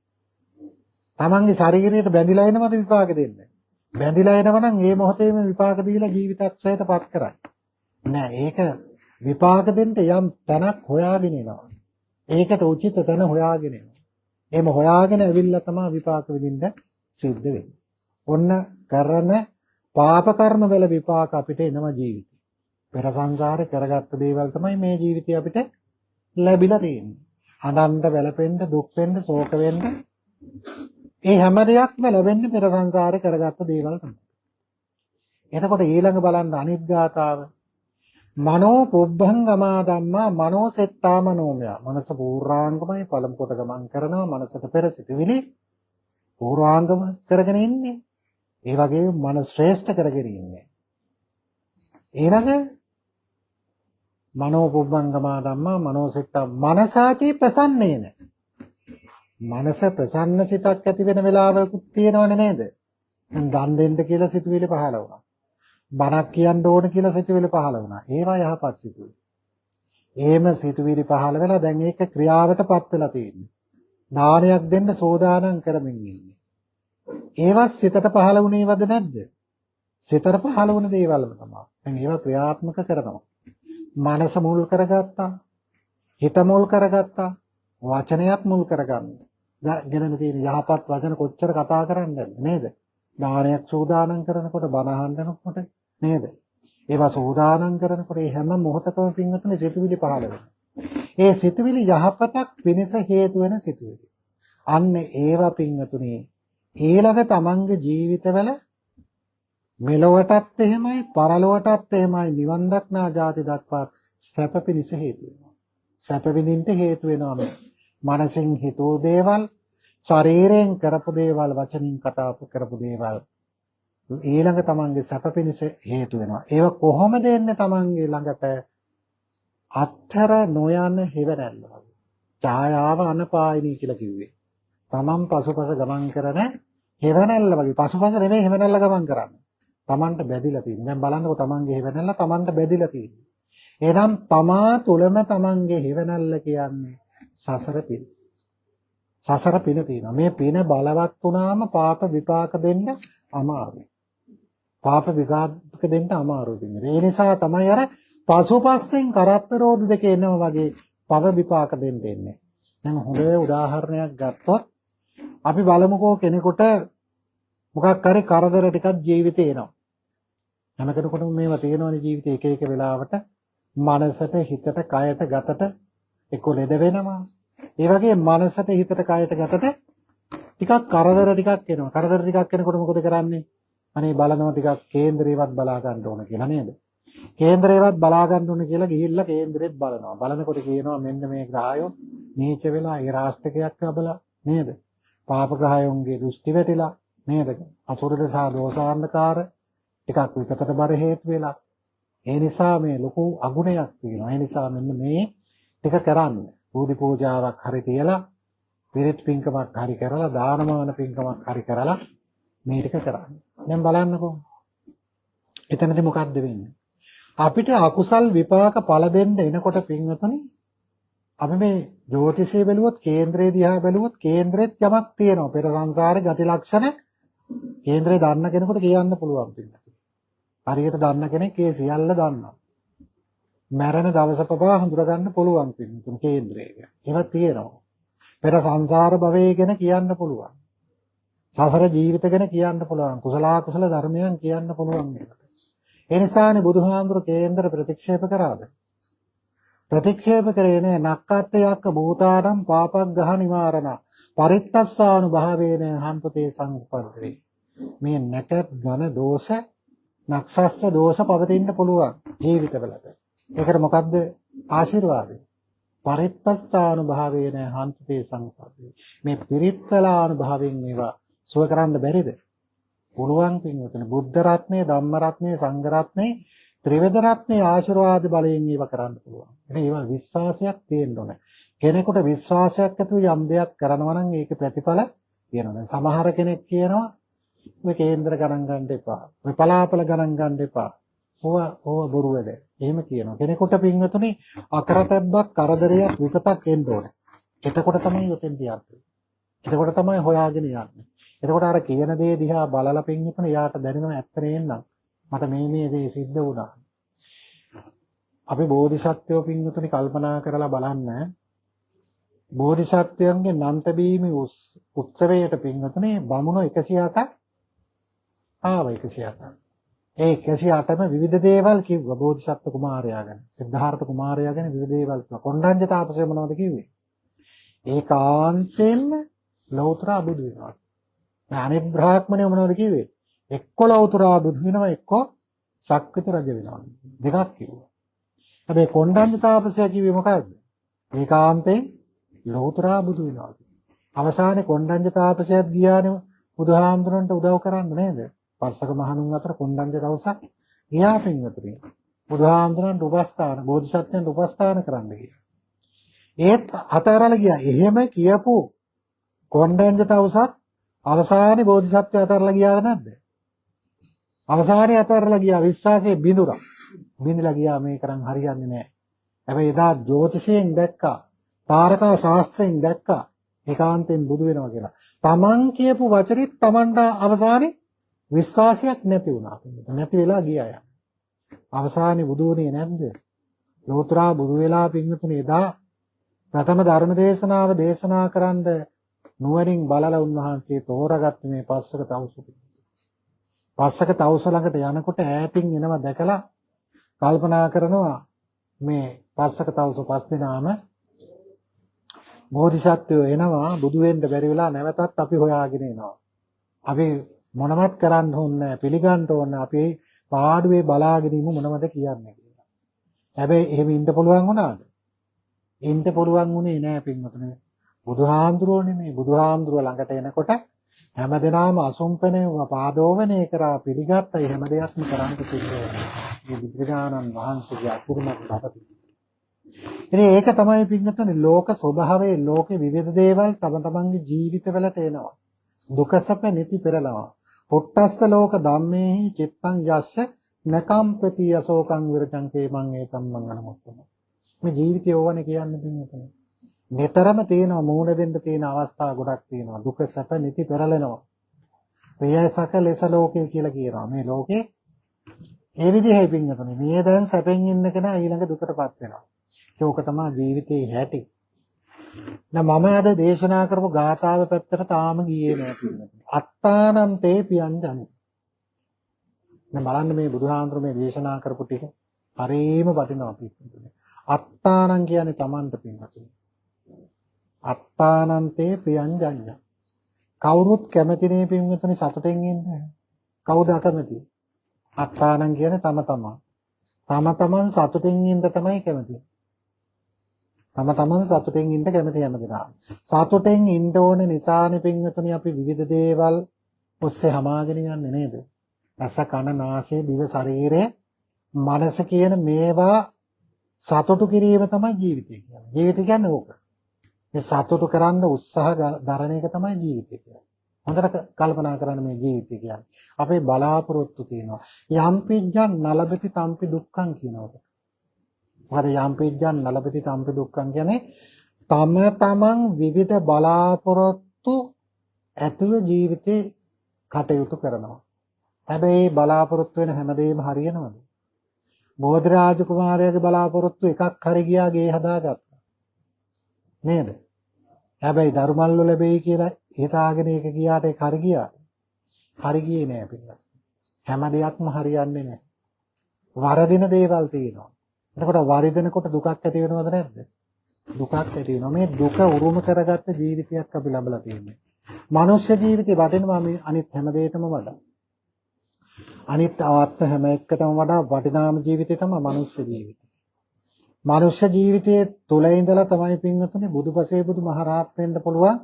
Speaker 1: Tamanගේ ශරීරයට බැඳිලා එනවද විපාක දෙන්නේ? බැඳිලා එනවා නම් ඒ මොහොතේම විපාක දීලා ජීවිතක්ෂයට පත් කරයි. නෑ ඒක විපාක දෙන්න යම් තැනක් හොයාගෙන එනවා. ඒකට උචිත තැන හොයාගෙන එනවා. එහෙම හොයාගෙන ඇවිල්ලා තමයි විපාක විඳින්න සිද්ධ වෙන්නේ. ඔන්න කරන පාප කර්ම වල විපාක අපිට එනවා ජීවිතේ. පෙර සංසාරේ කරගත්ත දේවල් තමයි මේ ජීවිතේ අපිට ලැබිලා තියෙන්නේ. අනන්ත වැළපෙන්න, දුක් වෙන්න, ශෝක වෙන්න ඒ හැම දෙයක්ම ලැබෙන්නේ පෙර සංසාරේ කරගත්ත දේවල් තමයි. එතකොට ඊළඟ බලන්න අනිත් ගාතාව මනෝ පුබ්බංගමා ධම්මා මනෝ සෙත්තා මනෝමය. මනස පූර්වාංගමයි පළමු කොට ගමන් කරනවා. මනසට පෙර සිතුවිලි පූර්වාංගම කරගෙන ඉන්නේ. ඒ වගේම මන ශ්‍රේෂ්ඨ කරගෙන ඉන්නේ. ඊළඟ මනෝ පුබ්බංගමා ධම්මා මනෝ සෙත්තා මනසාචී ප්‍රසන්නේන. මනස ප්‍රසන්න සිතක් ඇති වෙන වෙලාවකුත් තියෙනවනේ නේද? දන් දෙන්න කියලා සිතුවිලි පහළ වුණා. බණක් කියන්න ඕන කියලා සිතුවිලි පහළ වුණා. ඒවා යහපත් සිතුවිලි. එහෙම සිතුවිලි පහළ වෙලා දැන් ඒක ක්‍රියාවටපත් වෙලා තියෙන්නේ. දානයක් දෙන්න සෝදානම් කරමින් ඉන්නේ. ඒවා සිතට පහළ වුණේවද නැද්ද? සිතට පහළ වුණ දේවල් තමයි. දැන් ඒවා ක්‍රියාත්මක කරනවා. මනස මුල් කරගත්තා. හිත මුල් කරගත්තා. වචනයත් මුල් කරගන්න. ගෙනන තියෙන යහපත් වචන කොච්චර කතා කරන්නද නේද? දානයක් සෝදානම් කරනකොට බණ අහන්නකොට නේද? ඒවා සෝදානම් කරනකොට ඒ හැම මොහොතකම පින්වතුනි සිතුවිලි පහළ වෙනවා. ඒ සිතුවිලි යහපතක් වෙනස හේතු වෙන සිතුවිලි. අන්න ඒවා පින්වතුනි ඊළඟ තමන්ගේ ජීවිතවල මෙලොවටත් එහෙමයි පරලොවටත් එහෙමයි නිවන් දක්නා ජාති දක්වා සැප පිණිස හේතු වෙනවා. සැප විඳින්න හේතු වෙනවා මේ. මනසින් හිතෝ දේවල්, ශරීරයෙන් කරපු දේවල්, වචනින් කතා කරපු දේවල් ඊළඟ තමන්ගේ සැප පිණිස හේතු වෙනවා. ඒව කොහොමද එන්නේ තමන්ගේ ළඟට? අත්තර නොයන හිවරැල්ල වගේ. ඡායාව අනපායිනී කියලා කිව්වේ. තමන් පසුපස ගමන් කරන හිවරැල්ල වගේ. පසුපස නෙමෙයි හිවරැල්ල ගමන් කරන්නේ. තමන්ට බැදිලා තියෙනවා. දැන් බලන්නකො තමන්ගේ හිවරැල්ල තමන්ට බැදිලා තියෙනවා. එහෙනම් තමා තුළම තමන්ගේ හිවරැල්ල කියන්නේ සසර පින. සසර පින තියෙනවා. මේ පින බලවත් වුණාම පාප විපාක දෙන්න අමාරුයි. පාප විපාක දෙන්න අමාරුයි. ඒ නිසා තමයි අර පසුපස්සෙන් කරත්ත රෝධ දෙක එනවා වගේ පව විපාක දෙන්න දෙන්නේ. දැන් හොඳ උදාහරණයක් ගත්තොත් අපි බලමුකෝ කෙනෙකුට මොකක් හරි කරදර ටිකක් ජීවිතේ එනවා. හැම කෙනෙකුටම මේවා තියෙනවනේ ජීවිතේ එක එක වෙලාවට මනසට, හිතට, කයට, ගතට එක්ක ලෙඩ වෙනවා. ඒ වගේ මනසට, හිතට, කයට, ගතට ටිකක් කරදර ටිකක් එනවා. කරදර ටිකක් එනකොට මොකද කරන්නේ? අනේ බලනවා ටිකක් කේන්දරේවත් බලා ගන්න ඕන කියලා නේද? කේන්දරේවත් බලා ගන්න ඕන කියලා ගිහිල්ලා කේන්දරෙත් බලනවා. බලනකොට කියනවා මෙන්න මේ ග්‍රහයෝ නීච වෙලා ඒ රාෂ්ටකයක් ලැබලා නේද? පාප ග්‍රහයන්ගේ දෘෂ්ටි වැටිලා නේද? අසුරද සහ දෝසාන්ධකාර ටිකක් විපතට බර හේතු වෙලා. ඒ නිසා මේ ලොකු අගුණයක් තියෙනවා. ඒ නිසා මෙන්න මේ ටික කරන්න. බෝධි පූජාවක් හරි තියලා, පිරිත් පින්කමක් හරි කරලා, දානමාන පින්කමක් හරි කරලා මේ ටික කරන්න. දැන් බලන්නකෝ. එතනදී මොකද්ද වෙන්නේ? අපිට අකුසල් විපාක ඵල දෙන්න එනකොට පින්වතුනි අපි මේ ජ්‍යොතිෂය බැලුවොත් කේන්ද්‍රේ දිහා බැලුවොත් කේන්ද්‍රෙත් යමක් තියෙනවා. පෙර සංසාරේ ගති ලක්ෂණ කේන්ද්‍රේ දන්න කෙනෙකුට කියන්න පුළුවන් පින්වතුනි. හරියට දන්න කෙනෙක් ඒ සියල්ල දන්නවා. මරණ දවස පවා හඳුර ගන්න පුළුවන් පින්වතුනි කේන්ද්‍රය. ඒවා තියෙනවා. පෙර සංසාර භවයේ ගැන කියන්න පුළුවන්. සසර ජීවිත ගැන කියන්න පුළුවන්. කුසල අකුසල ධර්මයන් කියන්න පුළුවන් මේකට. ඒ නිසානේ බුදුහාමුදුර කේන්ද්‍ර ප්‍රතික්ෂේප කරාද? ප්‍රතික්ෂේප කරේ නේ නක්කත්යක්ක භූතානම් පාපග්ගහ නිවාරණ පරිත්තස්සානුභාවේන හම්පතේ සංඋපද්දවේ. මේ නැකත් ඝන දෝෂ නක්ෂස්ත්‍ර දෝෂ පවතින්න පුළුවන් ජීවිතවලට. ඒකට මොකද්ද ආශිර්වාදය? පරිත්තස්සානුභාවේන හම්පතේ සංඋපද්දවේ. මේ පිරිත්තලානුභාවයෙන් මේවා සුව කරන්න බැරිද? පුළුවන් පින්වතුනි. බුද්ධ රත්නේ, ධම්ම රත්නේ, සංඝ රත්නේ, ත්‍රිවිධ රත්නේ ආශිර්වාද බලයෙන් ඒව කරන්න පුළුවන්. ඒවා විශ්වාසයක් තියෙන්න ඕනේ. කෙනෙකුට විශ්වාසයක් ඇතුව යම් දෙයක් කරනවා නම් ඒකේ ප්‍රතිඵල තියෙනවා. දැන් සමහර කෙනෙක් කියනවා ඔය කේන්දර ගණන් ගන්න එපා. ඔය පලාපල ගණන් ගන්න එපා. ඕව බොරු වැඩ. එහෙම කියනවා. කෙනෙකුට පින්වතුනි අකරතැබ්බක් කරදරයක් විපතක් එන්න ඕනේ. එතකොට තමයි උතෙන් දියන්නේ. එතකොට තමයි හොයාගෙන යන්නේ. එතකොට අර කියන දේ දිහා බලලා පින්වතුනි යාට දැනෙනවා ඇත්ත නේනම් මට මේ දේ සිද්ධ වුණා. අපි බෝධිසත්වයෝ පින්වතුනි කල්පනා කරලා බලන්න. බෝධිසත්වයන්ගේ නන්තබීමේ උත්සවයට පින්වතුනි බමුණෝ 108ක් ආවා 108ක්. ඒ 108ම විවිධ දේවල් කිව්වා බෝධිසත්ව කුමාරයා ගැන. සිද්ධාර්ථ කුමාරයා ගැන විවිධ දේවල් කිව්වා. කොණ්ඩඤ්ඤ තාපසය මොනවද කිව්වේ? ඒකාන්තයෙන්ම ලෞතර බුදු වෙනවා. අනිත් බ්‍රාහ්මණය මොනවද කිව්වේ? එක්ක ලෞතර බුදු වෙනවා එක්ක ශක්විත රජ වෙනවා. දෙකක් කිව්වා. හැබැයි කොණ්ඩඤ්ඤ තාපසය කිව්වේ මොකද්ද? ඒකාන්තයෙන් ලෞතර බුදු වෙනවා. අවසානයේ කොණ්ඩඤ්ඤ තාපසයත් ගියානේ බුදුහාමුදුරන්ට උදව් කරන්න නේද? පස්වක මහණුන් අතර කොණ්ඩඤ්ඤ දවසක් ගියා පින්වතුනි. බුදුහාමුදුරන්ට උපස්ථාන බෝධිසත්වයන්ට උපස්ථාන කරන්න ගියා. ඒත් අතරල ගියා. එහෙම කියපු කොණ්ඩඤ්ඤ දවසක් අවසානයේ බෝධිසත්වය අතරලා ගියාද නැද්ද? අවසානයේ අතරලා ගියා විශ්වාසයේ බිඳුරා. බිඳලා ගියා මේ කරන් හරියන්නේ නැහැ. හැබැයි එදා ජ්‍යොතිෂයෙන් දැක්කා. තාරකා ශාස්ත්‍රයෙන් දැක්කා. ඒකාන්තයෙන් බුදු වෙනවා කියලා. තමන් කියපු වචනෙත් තමන්ට අවසානයේ විශ්වාසයක් නැති වුණා. නැති වෙලා ගියා යා. අවසානයේ බුදු වුණේ නැද්ද? ලෝතුරා බුදු වෙලා පින්වතුනි එදා ප්‍රථම ධර්ම දේශනාව දේශනා කරන්න නුවණින් බලලා උන්වහන්සේ තෝරාගත්ත මේ පස්සක තවුසු. පස්සක තවුස ළඟට යනකොට ඈතින් එනවා දැකලා කල්පනා කරනවා මේ පස්සක තවුස පස් දෙනාම බෝධිසත්වයෝ එනවා බුදු වෙන්න බැරි වෙලා නැවතත් අපි හොයාගෙන එනවා. අපි මොනවත් කරන්න ඕනේ පිළිගන්න ඕනේ අපි පාඩුවේ බලාගෙන ඉමු මොනවද කියන්නේ කියලා. හැබැයි එහෙම ඉන්න පුළුවන් වුණාද? ඉන්න පුළුවන් වුණේ නෑ පින්වතුනි. බුදුහාමුදුරුවෝ මේ බුදුහාමුදුරුවෝ ළඟට එනකොට හැමදෙනාම අසුම්පනේ පාදෝවනේ කරා පිළිගත්ත හැම දෙයක්ම කරන්න තිබුණා. මේ බුදුරජාණන් වහන්සේගේ අතුරුමත් බව. ඉතින් ඒක තමයි පින්වතුනි ලෝක ස්වභාවයේ ලෝකේ විවිධ දේවල් තම තමන්ගේ ජීවිතවලට එනවා. දුක සැප නිති පෙරලනවා. පුට්ටස්ස ලෝක ධම්මේහි චිත්තං යස්ස නකම්පති අශෝකං විරජං කේමං ඒතම් මං අනමුත්තම. මේ ජීවිතය ඕවනේ කියන්නේ පින්වතුනි. නිතරම තියෙනවා මූණ දෙන්න තියෙන අවස්ථා ගොඩක් තියෙනවා. දුක සැප නිති පෙරලෙනවා. ප්‍රියසක ලෙස ලෝකේ කියලා කියනවා. මේ ලෝකේ ඒ විදිහයි පින්වතුනි. මේ දැන් සැපෙන් ඉන්න කෙනා ඊළඟ දුකටපත් වෙනවා. ඒක තමයි ජීවිතේ හැටි. මම අද දේශනා කරපු ගාථාව පැත්තට තාම ගියේ නෑ පින්වතුනි. අත්තානන්තේ පියංජං. දැන් බලන්න මේ බුදුහාමුදුරු මේ දේශනා කරපු ටික හරීම වටිනවා පින්වතුනි. අත්තානං කියන්නේ Tamanට පින්වතුනි. අත්තානන්තේ පියංජං. කවුරුත් කැමතිනේ පින්වතුනි සතුටෙන් ඉන්න. කවුද අකමැති? අත්තානං කියන්නේ තම තමන් සතුටෙන් ඉන්න තමයි කැමති. තම තමන් සතුටෙන් ඉන්න කැමති හැමදෙනා. සතුටෙන් ඉන්න ඕන නිසානේ පින්වතුනි අපි විවිධ දේවල් ඔස්සේ හමාගෙන යන්නේ නේද? රස කන නාසය දිව ශරීරය මනස කියන මේවා සතුටු කිරීම තමයි ජීවිතය කියන්නේ. ජීවිතය කියන්නේ ඕක. මේ සතුටු කරන්න උත්සාහ දරන එක තමයි ජීවිතය කියන්නේ. හොඳට කල්පනා කරන්න මේ ජීවිතය කියන්නේ. අපේ බලාපොරොත්තු තියෙනවා. යම් පිජ්ජන් නලබති තම්පි දුක්ඛං කියනවා. මොකද යම් පිජ්ජන් නලබති තම්පි දුක්ඛං කියන්නේ තම තමන් විවිධ බලාපොරොත්තු ඇතුව ජීවිතේ කටයුතු කරනවා. හැබැයි බලාපොරොත්තු වෙන හැමදේම හරියනවද? බෝධිරාජ කුමාරයාගේ බලාපොරොත්තු එකක් හරි ගියා ගේ හදාගත්තා. නේද? හැබැයි ධර්මල්ල ලැබෙයි කියලා හිතාගෙන ඒක ගියාට ඒක හරි ගියා. හරි ගියේ නෑ පිළිගන්න. හැම දෙයක්ම හරියන්නේ නෑ. වරදින දේවල් තියෙනවා. එතකොට වරදිනකොට දුකක් ඇති වෙනවද නැද්ද? දුකක් ඇති වෙනවා. මේ දුක උරුම කරගත්ත ජීවිතයක් අපි ලබලා තියෙන්නේ. මනුෂ්‍ය ජීවිතේ වටිනවා මේ අනිත් හැම දෙයකටම වඩා. අනිත් ආත්ම හැම එකටම වඩා වටිනාම ජීවිතය තමයි මනුෂ්‍ය ජීවිතය. මනුෂ්‍ය ජීවිතයේ තුල ඉඳලා තමයි පින්වතුනි බුදුපසේ බුදුමහරහත් වෙන්න පුළුවන්.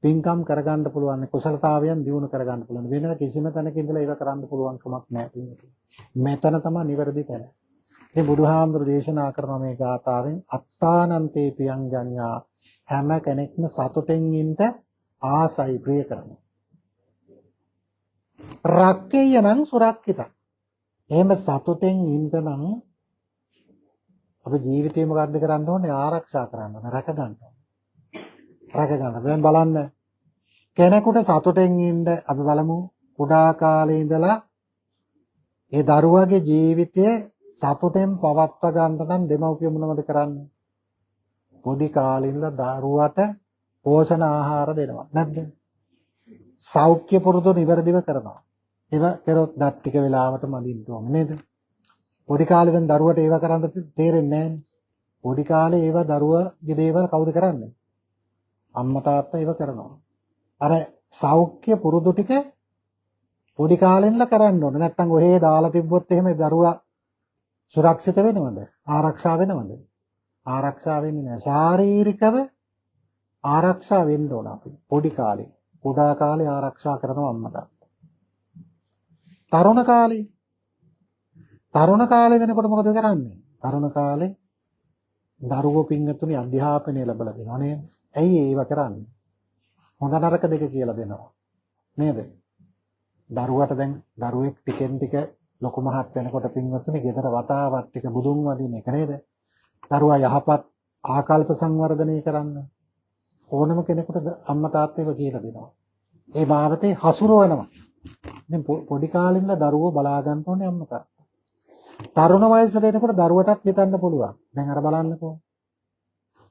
Speaker 1: පින්කම් කරගන්න පුළුවන්. කුසලතාවයන් දියුණු කරගන්න පුළුවන්. වෙන කිසිම තැනක ඉඳලා ඒක කරන්න පුළුවන් කමක් නැහැ පින්වතුනි. මෙතන තමයි නිවැරදි තැන. ඉතින් බුදුහාමුදුරු දේශනා කරන මේ ගාථාවෙන් අත්තානන්තේ පියං ජඤ්ඤා හැම කෙනෙක්ම සතුටෙන් ඉන්න ආසයි ප්‍රිය කරනවා. රක්කේය නම් සුරක්ෂිතයි. එහෙම සතුටෙන් ඉන්න නම් අපේ ජීවිතේ මොකද්ද කරන්න ඕනේ? ආරක්ෂා කරන්න ඕනේ, රැක ගන්න ඕනේ. රැක ගන්න. දැන් බලන්න කෙනෙකුට සතුටෙන් ඉන්න අපි බලමු කුඩා කාලේ ඉඳලා ඒ දරුවාගේ ජීවිතය සතුටෙන් පවත්වා ගන්න නම් දෙමව්පිය මොනවද කරන්නේ? පොඩි කාලේ ඉඳලා දරුවාට පෝෂණ ආහාර දෙනවා. නැද්ද? සෞඛ්‍ය පුරුදු නිවැරදිව කරනවා. ඒව කරොත් දත් ටික වෙලාවට මදින්න ඕනේ නේද? පොඩි කාලේ දැන් දරුවට ඒව කරන්න තේරෙන්නේ නැහැ. පොඩි කාලේ ඒව දරුවගේ දේවල් කවුද කරන්නේ? අම්මා තාත්තා ඒව කරනවා. අර සෞඛ්‍ය පුරුදු ටික පොඩි කාලේ ඉඳලා කරන්න ඕනේ. නැත්තම් ඔහේ දාලා තිබ්බොත් එහෙම දරුවා සුරක්ෂිත වෙනවද? ආරක්ෂා වෙනවද? ආරක්ෂා වෙන්නේ නැහැ. ශාරීරිකව ආරක්ෂා වෙන්න ඕන අපි. පොඩි කාලේ, කුඩා කාලේ ආරක්ෂා කරනවා අම්මා තාත්තා. තරුණ කාලේ වෙනකොට මොකද කරන්නේ? තරුණ කාලේ දරුවෝ පින්තුනි අධ්‍යාපනය ලැබලා දෙනවා නේද? ඇයි ඒව කරන්නේ? හොඳ නරක දෙක කියලා දෙනවා. නේද? දරුවට දැන් දරුවෙක් ටිකෙන් ටික ලොකු මහත් වෙනකොට පින්තුනි ගෙදර වතාවත් ටික බුදුන් වදින එක නේද? දරුවා යහපත් ආකල්ප සංවර්ධනය කරන්න ඕනම කෙනෙකුට අම්මා තාත්තා ඒව කියලා දෙනවා. ඒ භාවතේ හසුරවනවා. දැන් පොඩි කාලේ ඉඳලා දරුවෝ බලා ගන්න ඕනේ අම්මා තාත්තා. තරුණ වයසට එනකොට දරුවටත් හිතන්න පුළුවන්. දැන් අර බලන්නකෝ.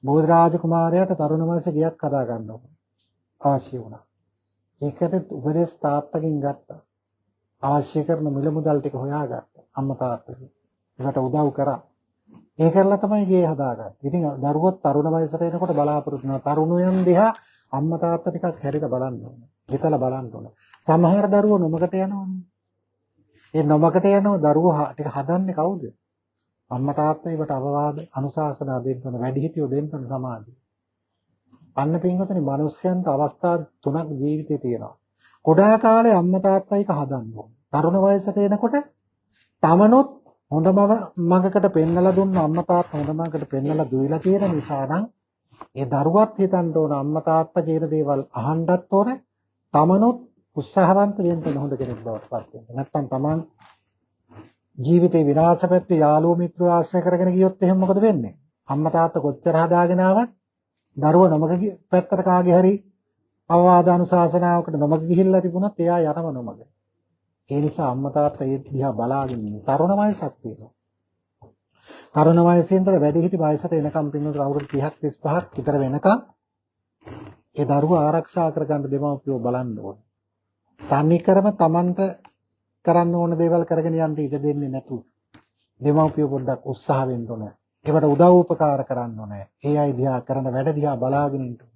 Speaker 1: බෝධිරාජ කුමාරයාට තරුණ වයසේ ගියක් හදා ගන්න ඕන. අවශ්‍ය වුණා. ඒකට උපදේශ තාත්තගෙන් ගත්තා. අවශ්‍ය කරන මිල මුදල් ටික හොයාගත්තා. අම්මා තාත්තගෙන්. ඒකට උදව් කරා. ඒ කරලා තමයි ගේ හදාගත්තේ. ඉතින් දරුවොත් තරුණ වයසට එනකොට බලාපොරොත්තු වෙනවා. තරුණයන් දිහා අම්මා තාත්තා ටිකක් හැරිලා බලන්න ඕන. හිතලා බලන්න ඕන. සමහර දරුවෝ නොමකට යනවානේ. ඒ නොමකට යනව දරුවෝ ටික හදන්නේ කවුද? අම්මා තාත්තා ඒකට අවවාද අනුශාසනා දෙන්න ඕන. වැඩිහිටියෝ දෙන්න ඕන සමාජයේ. අන්න පින්වතුනි මිනිස්යන්ට අවස්ථා තුනක් ජීවිතේ තියෙනවා. කුඩා කාලේ අම්මා තාත්තා එක හදන්න ඕන. තරුණ වයසට එනකොට තමනොත් හොඳ මඟකට පෙන්නලා දුන්න අම්මා තාත්තා හොඳ මඟකට පෙන්නලා දුවිලා තියෙන නිසා නම් ඒ දරුවත් හිතන්න ඕන අම්මා තාත්තා කියන දේවල් අහන්නත් ඕන. තමනොත් උත්සාහවන්ත වෙන්න හොඳ කෙනෙක් බවට පත් වෙන්න. නැත්තම් තමන් ජීවිතේ විනාශ පැත්තේ යාළුවෝ මිත්‍රයෝ ආශ්‍රය කරගෙන ගියොත් එහෙනම් මොකද වෙන්නේ? අම්මා තාත්තා කොච්චර හදාගෙන ආවත් දරුවා නොමග පැත්තට කාගේ හරි අවවාද අනුශාසනාවකට නොමග ගිහිල්ලා තිබුණත් එයා යනව නොමග. ඒ නිසා අම්මා තාත්තා ඒ දිහා බලාගෙන ඉන්න. තරුණ වයසක් තියෙනවා. තරුණ වයසේ ඉඳලා වැඩිහිටි වයසට එනකම් පින්නතර අවුරුදු 30ක් 35ක් විතර වෙනකම් ඒ දරුවා ආරක්ෂා කරගන්න දෙමව්පියෝ බලන්න ඕනේ. තනිකරම Tamanට කරන්න ඕන දේවල් කරගෙන යන්න ඉඩ දෙන්නේ නැතුව දෙමව්පියෝ පොඩ්ඩක් උත්සාහ වෙන්න ඕනේ. ඒකට උදව් උපකාර කරන්න ඕනේ. ඒ අය දිහා කරන වැඩ දිහා බලාගෙන ඉන්න ඕනේ.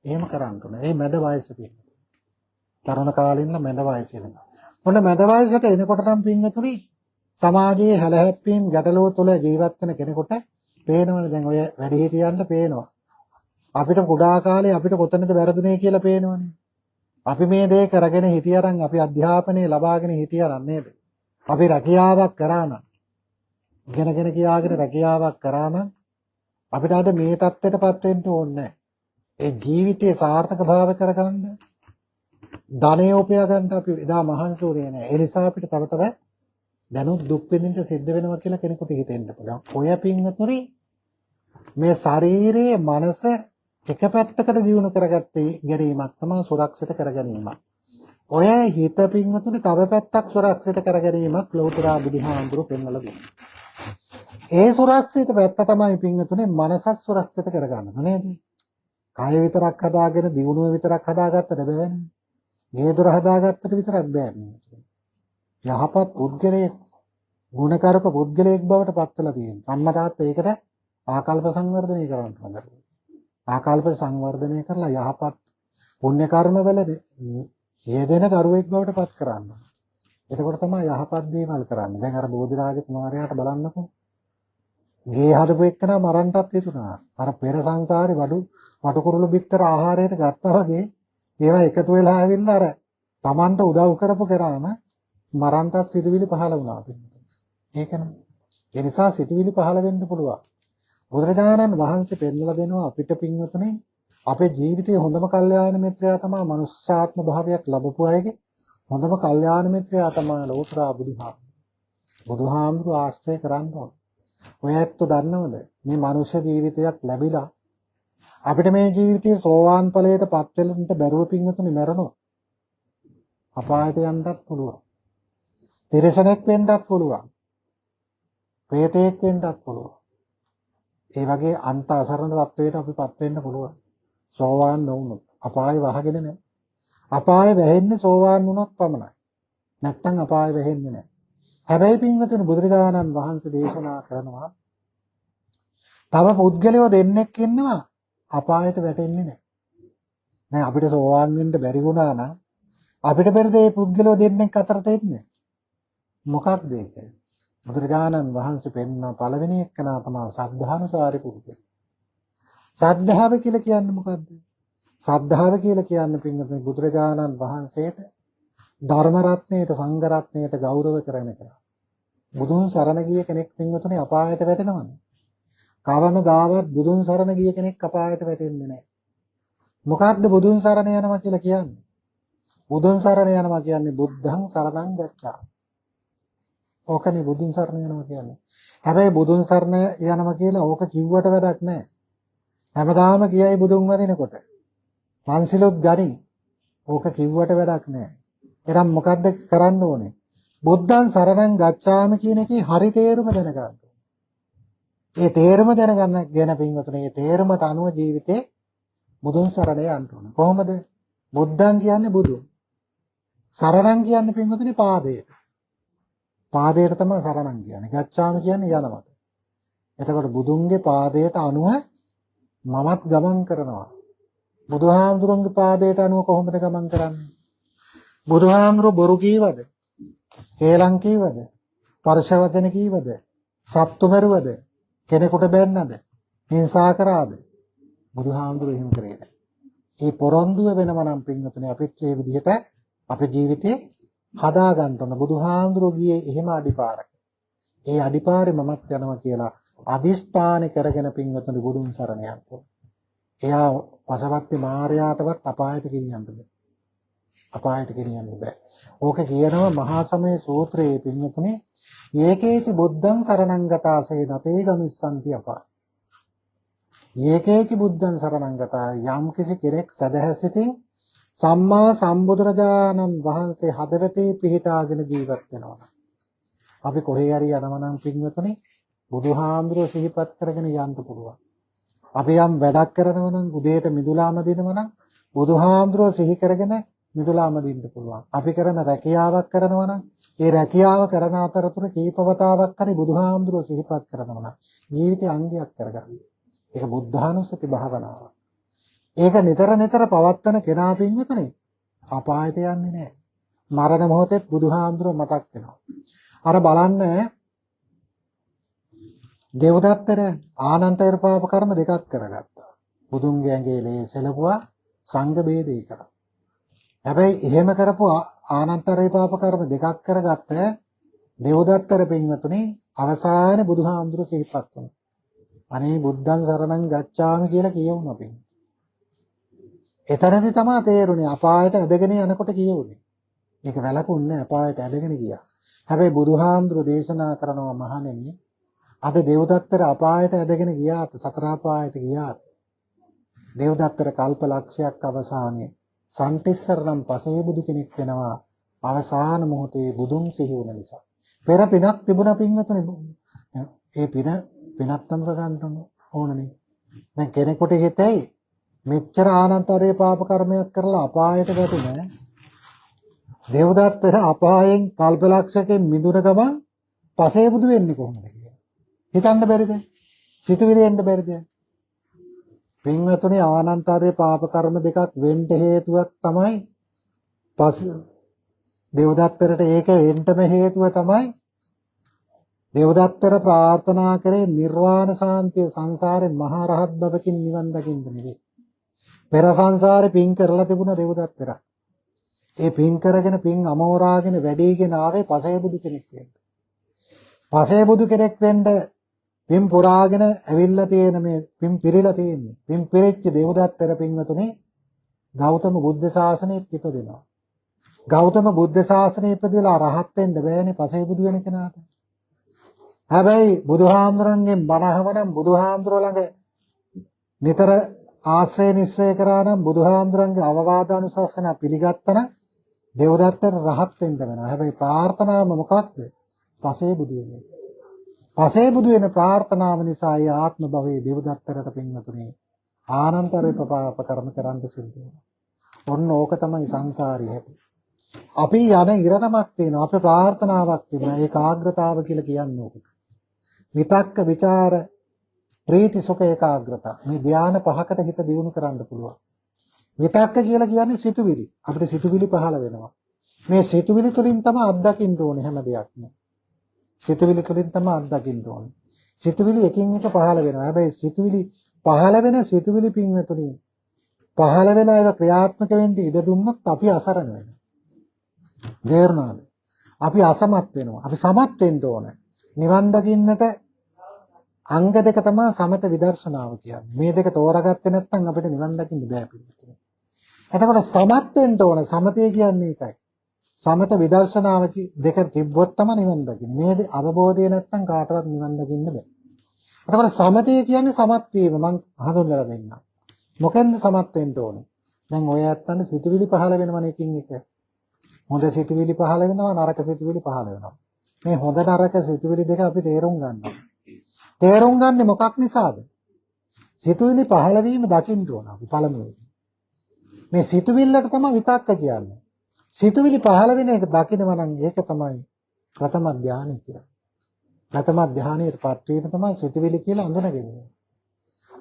Speaker 1: එහෙම කරන්න ඕනේ. මේ මැද වයසේ තරුණ කාලේ ඉඳලා මැද වයසේ ඉඳලා. මොන මැද වයසට එනකොට නම් පින්වතුනි සමාජයේ හැලහැප්පීම් ගැටලුව තුළ ජීවත් වෙන කෙනෙකුට පේනවනේ දැන් ඔය වැඩිහිටියන්ට පේනවා. අපිට කුඩා කාලේ අපිට කොතනද වැරදුනේ කියලා පේනවනේ. අපි මේ දේ කරගෙන හිටියනම් අපි අධ්‍යාපනය ලබාගෙන හිටියනම් නේද? අපි රැකියාවක් කරා නම් ඉගෙනගෙන කියාගෙන රැකියාවක් කරා නම් අපිට අද මේ தත්ත්වයටපත් වෙන්න ඕනේ නැහැ. ඒ ජීවිතයේ සාර්ථක භාව කරගන්න ධනය උපයා ගන්න අපි එදා මහන්සි වුණේ නැහැ. ඒ නිසා අපිට තව තව දැනුත් දුක් විඳින්න සිද්ධ වෙනවා කියලා කෙනෙකුට හිතෙන්න පුළුවන්. ඔය පින්වතුනි මේ ශාරීරියේ මනස එක පැත්තකට දියුණු කරගත්තේ ගැනීමක් තමයි සුරක්ෂිත කර ගැනීමක්. ඔය හිත පින්වතුනි තව පැත්තක් සුරක්ෂිත කර ගැනීමක් ලෞතර බුදුහාමුදුරු පෙන්වලා දුන්නා. ඒ සුරක්ෂිත පැත්ත තමයි පින්වතුනි මනස සුරක්ෂිත කරගන්න නේද? කාය විතරක් හදාගෙන දියුණුව විතරක් හදාගත්තට බෑනේ. ගේ දොර හදාගත්තට විතරක් බෑනේ. යහපත් පුද්ගලයෙක් ගුණකාරක පුද්ගලයෙක් බවට පත් වෙලා තියෙනවා. අම්මා තාත්තා ඒකට ආකල්ප සංවර්ධනය කරන්න හදනවා. ආකල්ප සංවර්ධනය කරලා යහපත් පුණ්‍ය කර්මවල යෙදෙන දරුවෙක් බවට පත් කරන්න. එතකොට තමයි යහපත් දේවල් කරන්නේ. දැන් අර බෝධිරාජ කුමාරයාට බලන්නකෝ. ගේ හදපු එක්කන මරන්නටත් හිතුණා. අර පෙර සංසාරේ වඩු කුරුළු බිත්තර ආහාරයට ගත්තා වගේ ඒවා එකතු වෙලා ආවිල්ලා අර Tamanට උදව් කරපු කරාම මරන්නටත් සිතුවිලි පහළ වුණා. ඒකනේ. ඒ නිසා සිතුවිලි පහළ වෙන්න පුළුවන්. බුදුරජාණන් වහන්සේ පෙන්වලා දෙනවා අපිට පින්වතුනි අපේ ජීවිතයේ හොඳම කල්යාණ මිත්‍රයා තමයි මනුෂ්‍යාත්ම භාවයක් ලැබපු අයගේ හොඳම කල්යාණ මිත්‍රයා තමයි ලෝතර බුදුහාමුදුරුවෝ ආශ්‍රය කරන්න ඕන. ඔය ඇත්ත දන්නවද? මේ මනුෂ්‍ය ජීවිතයක් ලැබිලා අපිට මේ ජීවිතයේ සෝවාන් ඵලයට පත් වෙන්න බැරුව පින්වතුනි මැරෙනවා. අපායට යන්නත් පුළුවන්. තිරසනෙක් වෙන්නත් පුළුවන්. ප්‍රේතයෙක් වෙන්නත් පුළුවන්. ඒ වගේ අන්ත අසරණ තත්වයට අපිපත් වෙන්න පුළුවන්. සෝවාන් නොවුනොත් අපාය වහගෙන නැහැ. අපාය වැහෙන්නේ සෝවාන් වුණොත් පමණයි. නැත්තම් අපාය වැහෙන්නේ නැහැ. හැබැයි පින්වතුනි බුදුරජාණන් වහන්සේ දේශනා කරනවා තව පුද්ගලයෝ දෙන්නෙක් ඉන්නවා අපායට වැටෙන්නේ නැහැ. දැන් අපිට සෝවාන් වෙන්න බැරි වුණා නම් අපිට බැරිද මේ පුද්ගලයෝ දෙන්නෙක් අතරට එන්නේ? මොකක්ද ඒක? බුදුරජාණන් වහන්සේ පෙන්න පළවෙනි එක්කනා තමයි ශ්‍රද්ධානුසාරි පුරුෂය. ශ්‍රද්ධාව කියලා කියන්නේ මොකද්ද? ශ්‍රද්ධාව කියලා කියන්නේ පින්වතුනි බුදුරජාණන් වහන්සේට ධර්ම රත්නයට සංඝ රත්නයට ගෞරව කරන කෙනා. බුදුන් සරණ ගිය කෙනෙක් පින්වතුනි අපායට වැටෙනවද? කවමදාවත් බුදුන් සරණ ගිය කෙනෙක් අපායට වැටෙන්නේ නැහැ. මොකක්ද බුදුන් සරණ යනවා කියලා කියන්නේ? බුදුන් සරණ යනවා කියන්නේ බුද්ධං සරණං ගච්ඡාමි. ඕකනේ බුදුන් සරණ යනවා කියන්නේ. හැබැයි බුදුන් සරණ යනවා කියලා ඕක කිව්වට වැඩක් නැහැ. හැමදාම කියයි බුදුන් වදිනකොට. පන්සිලොත් ගනි. ඕක කිව්වට වැඩක් නැහැ. එහෙනම් මොකද්ද කරන්න ඕනේ? බුද්ධං සරණං ගච්ඡාමි කියන එකේ හරි තේරුම දැනගන්න. ඒ තේරුම දැනගන්න ගැන පින්වතුනි ඒ තේරුමට අනුව ජීවිතේ බුදුන් සරණ යන්න ඕනේ. කොහොමද? බුද්ධං කියන්නේ බුදුන්. සරණං කියන්නේ පින්වතුනි පාදයට. පාදයට තමයි සරණං කියන්නේ. ගච්ඡාමි කියන්නේ යනවට. එතකොට බුදුන්ගේ පාදයට අනුව මමත් ගමන් කරනවා. බුදුහාමුදුරන්ගේ පාදයට අනුව කොහොමද ගමන් කරන්නේ? බුදුහාමුදුරුවෝ බොරු කීවද? කේලම් කීවද? පරුෂ වචන කීවද? සත්තු මරුවද? කෙනෙකුට බැන්නද? හිංසා කරාද? බුදුහාමුදුරුවෝ එහෙම කරේ නැහැ. ඒ පොරොන්දුව වෙනම නම් පින්වතුනි අපිත් මේ විදිහට අපේ ජීවිතේ හදා ගන්න ඕන. බුදුහාමුදුරුවෝ ගියේ එහෙම අඩිපාරක. ඒ අඩිපාරේ මමත් යනවා කියලා අදිස්ථාන කරගෙන පින්වතුනි බුදුන් සරණ යන්න ඕන. එයා වසවත්ති මාර්යාටවත් අපායට ගෙනියන්න බෑ. අපායට ගෙනියන්න බෑ. ඕක කියනවා මහා සමය සූත්‍රයේ පින්වතුනි ඒකේචි බුද්ධං සරණං ගතාසේ නතේ ගමිස්සන්ති අපාය. ඒකේචි බුද්ධං සරණං ගතා යම් කිසි කෙනෙක් සදහැසිතින් සම්මා සම්බුදුරජාණන් වහන්සේ හදවතේ පිහිටාගෙන ජීවත් වෙනවා. අපි කොහේ හරි යනවා නම් පින්වතුනි බුදුහාමුදුරුවෝ සිහිපත් කරගෙන යන්න පුළුවන්. අපි යම් වැඩක් කරනවා නම් උදේට මිදුලාම දිනනවා නම් බුදුහාමුදුරුවෝ සිහි කරගෙන මිදුලාම දින්න පුළුවන්. අපි කරන රැකියාවක් කරනවා නම් ඒ රැකියාව කරන අතරතුර කීපවතාවක් හරි බුදුහාමුදුරුවෝ සිහිපත් කරනවා නම් ජීවිතේ අංගයක් කරගන්න. ඒක බුද්ධානුස්සති භාවනාව. ඒක නිතර නිතර පවත්තන කෙනා පින්වතුනි අපායට යන්නේ නැහැ. මරණ මොහොතේ බුදුහාමුදුරුවෝ මතක් වෙනවා. අර බලන්න දේවදත්තර ආනන්තර පාප කර්ම දෙකක් කරගත්තා. බුදුන්ගේ ඇඟේ ලේ සෙලපුවා සංඝ බේදේ කරා. හැබැයි එහෙම කරපු ආනන්තරේ පාප කර්ම දෙකක් කරගත්ත දේවදත්තර පින්වතුනි අවසානයේ බුදුහාමුදුරුවෝ සිහිපත් වුණා. අනේ බුද්ධං සරණං ගච්ඡාමි කියලා කියවුණා පින්. එතරම්දි තමයි තේරුනේ අපායට ඇදගෙන යනකොට කියවුනේ. ඒක වැළකුන්නේ අපායට ඇදගෙන ගියා. හැබැයි බුදුහාමුදුරුවෝ දේශනා කරනවා මහණෙනි අද දේවදත්තර අපායට ඇදගෙන ගියාට සතර අපායට ගියාට දේවදත්තර කල්ප ලක්ෂයක් අවසානයේ සම්තිස්සරණම් පසේ බුදු කෙනෙක් වෙනවා අවසාන මොහොතේ බුදුන් සිහි වුණ නිසා. පෙර පිනක් තිබුණා පින්වතුනි. ඒ පිනක් තම ගන්න ඕනනේ. දැන් කෙනෙකුට හිතයි මෙච්චර ආනන්තරේ පාප කර්මයක් කරලා අපායට වැටුනේ. දේවදත්තර අපායෙන් කල්ප ලක්ෂකෙන් මිදුන ගමන් පසේ බුදු වෙන්නේ කොහොමද කියලා. හිතන්න බැරිද? සිතුවිලි එන්න බැරිද? පින්වතුනි ආනන්තරේ පාප කර්ම දෙකක් වෙන්න හේතුවක් තමයි දේවදත්තරට ඒක වෙන්නම හේතුව තමයි දේවදත්තර ප්‍රාර්ථනා කරේ නිර්වාණ සාන්තිය සංසාරේ මහා රහත් බවකින් නිවන් දකින්න නෙවෙයි. පෙර සංසාරේ පින් කරලා තිබුණ දේවදත්තර. ඒ පින් කරගෙන පින් අමෝරාගෙන වැඩිගෙන ආවේ පසේ බුදු කෙනෙක් වෙන්න. පසේ බුදු කෙනෙක් වෙන්න පින් පුරාගෙන ඇවිල්ලා තියෙන මේ පින් පිරීලා තියෙන්නේ. පින් පිරිච්ච දේවදත්තර පින්වතුනි ගෞතම බුද්ධ ශාසනයෙත් ඉපදෙනවා. ගෞතම බුද්ධ ශාසනය ඉපදෙලා රහත් වෙන්න බෑනේ පසේ බුදු වෙන කෙනාට. හැබැයි බුදුහාමුදුරන්ගෙන් බණ අහවනම් බුදුහාමුදුර ළඟ නිතර ආශ්‍රය නිශ්‍රය කරා නම් බුදුහාමුදුරන්ගේ අවවාද අනුශාසනා පිළිගත්තා නම් දෙව්දත්තට රහත් වෙන්න වෙනවා. හැබැයි ප්‍රාර්ථනාව මොකක්ද? පසේ බුදු වෙන එක. පසේ බුදු වෙන ප්‍රාර්ථනාව නිසා ඒ ආත්ම භවයේ දෙව්දත්තට පින්වතුනි ආනන්තරේ පාප කර්ම කරන්න සිද්ධ වෙනවා. ඔන්න ඕක තමයි සංසාරයේ හැටි. අපි යන ඉරණමක් තියෙනවා. අපේ ප්‍රාර්ථනාවක් තිබුණා. ඒකාග්‍රතාව කියලා කියන්නේ ඕකට. විතක්ක ਵਿਚාර ප්‍රීති සුඛ ඒකාග්‍රතාව. මේ ධානය පහකට හිත දියුණු කරන්න පුළුවන්. විතක්ක කියලා කියන්නේ සිතුවිලි. අපිට සිතුවිලි පහළ වෙනවා. මේ සිතුවිලි තුලින් තමයි අත්දකින්න ඕනේ හැම දෙයක්ම. සිතුවිලි තුලින් තමයි අත්දකින්න ඕනේ. සිතුවිලි එකින් එක පහළ වෙනවා. හැබැයි සිතුවිලි පහළ වෙන සිතුවිලි පින්වතුනි පහළ වෙන ඒවා ක්‍රියාත්මක වෙන්න ඉඩ දුන්නොත් අපි අසරණ වෙනවා. තේරුණාද? අපි අසමත් වෙනවා. අපි සමත් වෙන්න ඕනේ. නිවන් දකින්නට අංග දෙක තමයි සමත විදර්ශනාව කියන්නේ. මේ දෙක තෝරාගත්තේ නැත්නම් අපිට නිවන් දකින්න බෑ පිළිතුරේ. එතකොට සමත් වෙන්න ඕනේ. සමතය කියන්නේ ඒකයි. සමත විදර්ශනාව දෙක තිබ්බොත් තමයි නිවන් දකින්නේ. මේ අවබෝධය නැත්නම් කාටවත් නිවන් දකින්න බෑ. එතකොට සමතය කියන්නේ සමත් වීම මම හඳුන්වලා දෙන්නම්. මොකෙන්ද සමත් වෙන්න ඕනේ? දැන් ඔය ඇත්තන්ට සිතුවිලි පහළ වෙනවනේ එකින් එක. හොඳ සිතුවිලි පහළ වෙනවා නරක සිතුවිලි පහළ වෙනවා. මේ හොඳ නරක සිතුවිලි දෙක අපි තේරුම් ගන්නවා. තේරුම් ගන්නේ මොකක් නිසාද? සිතුවිලි පහළ වීම දකින්න ඕන අපි පළමුවෙන්. මේ සිතුවිල්ලට තමයි විතක්ක කියන්නේ. සිතුවිලි පහළ වෙන එක දකිනවා නම් ඒක තමයි ප්‍රථම ධානය කියන්නේ. ප්‍රථම ධානයේපත් වීම තමයි සිතුවිලි කියලා හඳුනගන්නේ.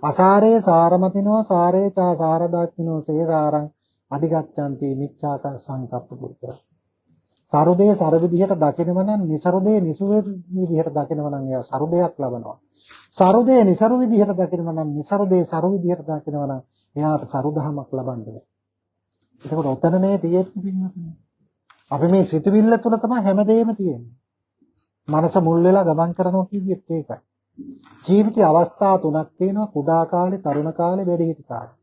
Speaker 1: අසාරේ සාරමතිනෝ සාරේ චා සාරදාක්ඛිනෝ සේසාරං අධිගච්ඡanti මිච්ඡාක සංකප්ප පුත්‍ර. සරුදේ සර විදිහට දකිනවා නම් නිසරුදේ නිසුවේ විදිහට දකිනවා නම් එයා සරුදයක් ලබනවා. සරුදේ නිසරු විදිහට දකිනවා නම් නිසරුදේ සරු විදිහට දකිනවා නම් එයාට සරුදහමක් ලබන්න බෑ. එතකොට ඔතනනේ තියෙන්නේ පින්වතුනි. අපි මේ සිතුවිල්ල තුළ තමයි හැමදේම තියෙන්නේ. මනස මුල් වෙලා ගමන් කරනවා කියුවෙත් ඒකයි. ජීවිතයේ අවස්ථා තුනක් තියෙනවා. කුඩා කාලේ, තරුණ කාලේ, වැඩිහිටි කාලේ.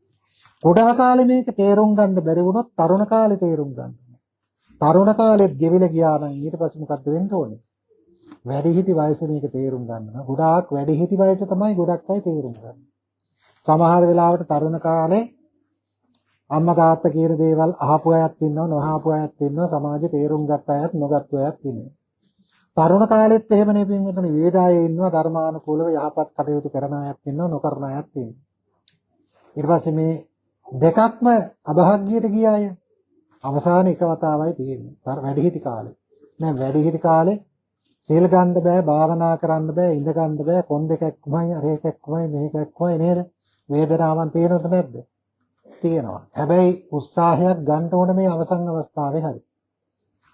Speaker 1: කුඩා කාලේ මේක තේරුම් ගන්න බැරි වුණොත් තරුණ කාලේ තේරුම් ගන්න. තරුණ කාලෙත් ගෙවිලා ගියා නම් ඊට පස්සේ මොකද්ද වෙන්න ඕනේ? වැඩිහිටි වයසේ මේක තේරුම් ගන්නවා. ගොඩාක් වැඩිහිටි වයසේ තමයි ගොඩක් අය තේරුම් ගන්නේ. සමහර වෙලාවට තරුණ කාලේ අම්මා තාත්තා කියන දේවල් අහපු අයත් ඉන්නවා, නොඅහපු අයත් ඉන්නවා, සමාජේ තේරුම් ගත්ත අයත් නොගත්ත අයත් ඉන්නවා. තරුණ කාලෙත් එහෙම නෙපින් මෙතන විවේදායේ ඉන්නවා, ධර්මානුකූලව යහපත් කටයුතු කරන අයත් ඉන්නවා, නොකරන අයත් ඉන්නවා. ඊට පස්සේ මේ දෙකක්ම අභාග්‍යයට ගිය අය අවසාන එක වතාවයි තියෙන්නේ. වැඩිහිටි කාලේ. දැන් වැඩිහිටි කාලේ සීල් ගන්න බෑ, භාවනා කරන්න බෑ, ඉඳ ගන්න බෑ, කොන් දෙකක්මයි, අර එකක්මයි, මේකක්මයි නේද? වේදනාවන් තියෙනවද නැද්ද? තියෙනවා. හැබැයි උත්සාහයක් ගන්න ඕන මේ අවසන් අවස්ථාවේ හරි.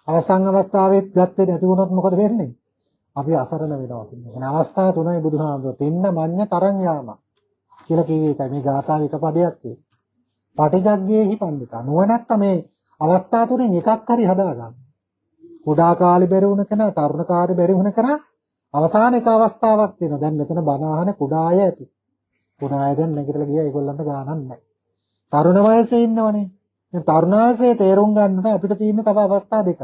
Speaker 1: අවසන් අවස්ථාවෙත් ගත්තේ නැති වුණොත් මොකද වෙන්නේ? අපි අසරණ වෙනවා කියන්නේ. මේ අවස්ථා තුනයි බුදුහාමුදුරුවෝ තින්න මඤ්ඤ තරං යාම කියලා කිව්වේ ඒකයි. මේ ගාථාව එක පදයක් ඒ. පටිජග්ගේහි පණ්ඩිතා. නුවණැත්ත මේ අවස්ථා තුනෙන් එකක් හරි හදාගන්න. කුඩා කාලේ බැරි වුණ කෙනා, තරුණ කාලේ බැරි වුණ කෙනා අවසාන එක අවස්ථාවක් තියෙනවා. දැන් මෙතන බණ අහන කුඩා අය ඇති. කුඩා අය දැන් නැගිටලා ගියා ඒගොල්ලන්ට ගානක් නැහැ. තරුණ වයසේ ඉන්නවනේ. දැන් තරුණ වයසේ තේරුම් ගන්නට අපිට තියෙන තව අවස්ථා දෙකක්.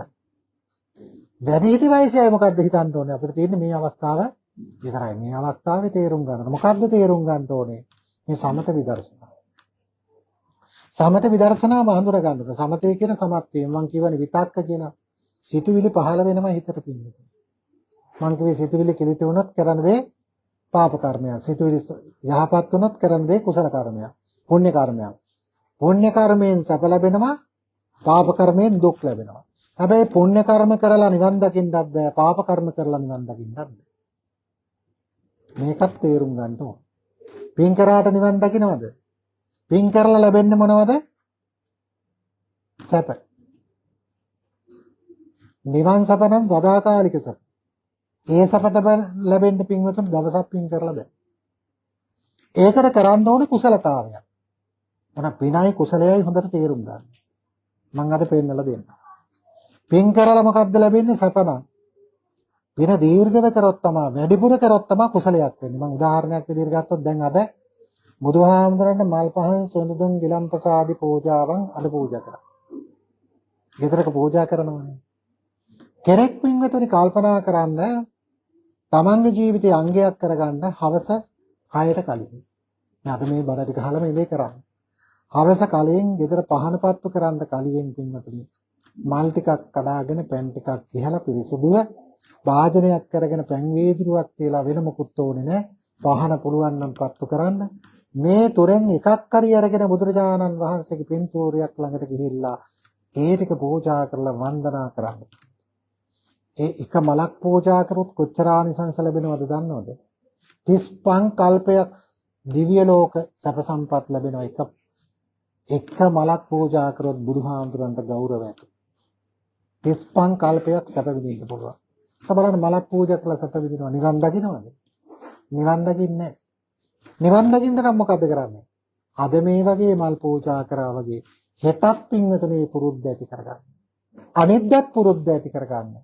Speaker 1: වැඩිහිටි වයසේ අය මොකද්ද හිතන්න ඕනේ? අපිට තියෙන්නේ මේ අවස්ථාව විතරයි. මේ අවස්ථාවේ තේරුම් ගන්න. මොකද්ද තේරුම් ගන්න ඕනේ? මේ සමත විදර්ශනා. සමත විදර්ශනාව හඳුර ගන්න ඕනේ. සමතේ කියන සමත්වය මම කියවනේ විතක්ක කියලා. සිතුවිලි පහළ වෙනවා හිතට පින්නට. මම කිව්වේ සිතුවිලි කිලිට වුණොත් කරන දේ පාප කර්මයක්. සිතුවිලි යහපත් වුණොත් කරන දේ කුසල කර්මයක්. පුණ්‍ය කර්මයක්. පුණ්‍ය කර්මයෙන් සැප ලැබෙනවා, පාප කර්මයෙන් දුක් ලැබෙනවා. හැබැයි පුණ්‍ය කර්ම කරලා නිවන් දකින්නත් බෑ, පාප කර්ම කරලා නිවන් දකින්නත් බෑ. මේකත් තේරුම් ගන්න ඕන. පින් කරාට නිවන් දකින්නවද? පින් කරලා ලැබෙන්නේ මොනවද? සැප. නිවන් සැප නම් සදාකාලික සැප. ඒ සැපත ලැබෙන්න පින්වතුන් දවසක් පින් කරලා බෑ. ඒකට කරන්න ඕනේ කුසලතාවයක්. එහෙනම් පිනයි කුසලයයි හොඳට තේරුම් ගන්න. මම අද පෙන්නලා දෙන්නම්. පින් කරලා මොකද්ද ලැබෙන්නේ? සැප නම්. පින දීර්ඝව කරොත් තමයි, වැඩිපුර කරොත් තමයි කුසලයක් වෙන්නේ. මම උදාහරණයක් විදිහට ගත්තොත් දැන් අද බුදුහාමුදුරන්ට මල් පහන් සොඳුන් ගිලම්පසාදි පූජාවන් අද පූජා කරා. ගෙදරක පූජා කරනවනේ. කෙනෙක් පින්වතුනි කල්පනා කරන්න තමන්ගේ ජීවිතයේ අංගයක් කරගන්න හවස 6ට කලින්. අද මේ බණ ටික අහලා මේ දේ කරන්නේ. හවස කලින් ගෙදර පහන පත්තු කරන්න කලින් පින්වතුනි මල් ටිකක් කඩාගෙන පැන් ටිකක් ගිහලා පිරිසුදුව වාදනයක් කරගෙන පැන් වේදුරුවක් තියලා වෙන මොකුත් ඕනේ නැහැ. පහන පුළුවන් නම් පත්තු කරන්න. මේ තුරෙන් එකක් හරි අරගෙන බුදුරජාණන් වහන්සේගේ පින්තූරයක් ළඟට ගිහිල්ලා ඒ ටික පූජා කරලා වන්දනා කරන්න. ඒ එක මලක් පූජා කරොත් කොච්චර ආනිසංස ලැබෙනවද දන්නවද? 35 කල්පයක් දිව්‍ය ලෝක සැප සම්පත් ලැබෙනවා එක මලක් පූජා කරොත් බුදුහාමුදුරන්ට ගෞරවයක්. 35 කල්පයක් සැප විඳින්න පුළුවන්. බලන්න මලක් පූජා කරලා සැප විඳිනවා නිවන් දකින්නවද? නිවන් දකින්නේ නැහැ. නිවන් දකින්න නම් මොකද කරන්නේ? අද මේ වගේ මල් පූජා කරා වගේ හෙටත් පින්වතුනේ පුරුද්ද ඇති කරගන්න. අනිද්දාත් පුරුද්ද ඇති කරගන්න.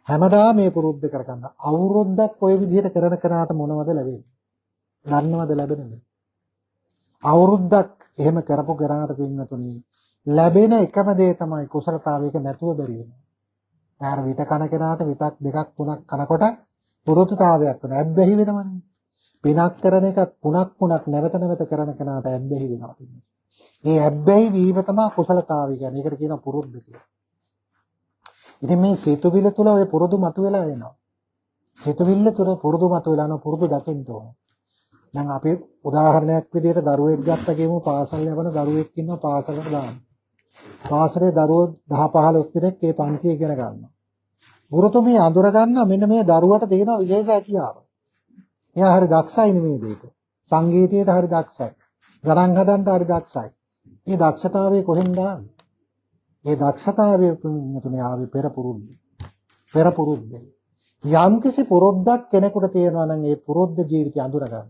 Speaker 1: හැමදාම මේ පුරුද්ද කරගන්න. අවුරුද්දක් ওই විදිහට කරන කෙනාට මොනවද ලැබෙන්නේ? දන්නවද ලැබෙන්නේ? අවුරුද්දක් එහෙම කරපු කෙනාට පින්වතුනේ ලැබෙන එකම දේ තමයි කුසලතාවයක නැතුව බැරි වෙනවා. ආර විත කන කෙනාට විතක් දෙකක් තුනක් කනකොට පුරුදුතාවයක් වෙනවා. ඇබ්බැහි වෙනවනේ. පිනක් කරන එකත් පුණක් නැවත නැවත කරන කෙනාට ඇබ්බැහි වෙනවා. ඒ ඇබ්බැහි වීම තමයි කුසලතාවය කියන්නේ. ඒකට කියනවා පුරුද්ද කියලා. ඉතින් මේ සිතුවිල්ල තුල ඔය පුරුදු මතුවලා එනවා. සිතුවිල්ල තුල පුරුදු මතුවලා යන පුරුදු දකින්න ඕන. දැන් අපි උදාහරණයක් විදිහට දරුවෙක් ගත්ත කියමු පාසල් යවන දරුවෙක් ඉන්නවා පාසලට දාන්න. පාසලේ දරුවෝ 10 15 දෙනෙක් ඒ පන්තිය ඉගෙන ගන්නවා. ගුරුතුමිය අඳුර ගන්නවා මෙන්න මේ දරුවට තියෙන විශේෂ හැකියාව. එයා හරි දක්ෂයි මේ දෙයට. සංගීතයට හරි දක්ෂයි. ගණන් හදන්න හරි දක්ෂයි. මේ දක්ෂතාවය කොහෙන්ද ආවේ? ඒ දක්ෂතාවය තුනේ ආවේ පෙර පුරුද්ද. පෙර පුරුද්ද. යම්කිසි පුරුද්දක් කෙනෙකුට තියෙනවා නම් ඒ පුරුද්ද ජීවිතය අඳුර ගන්න.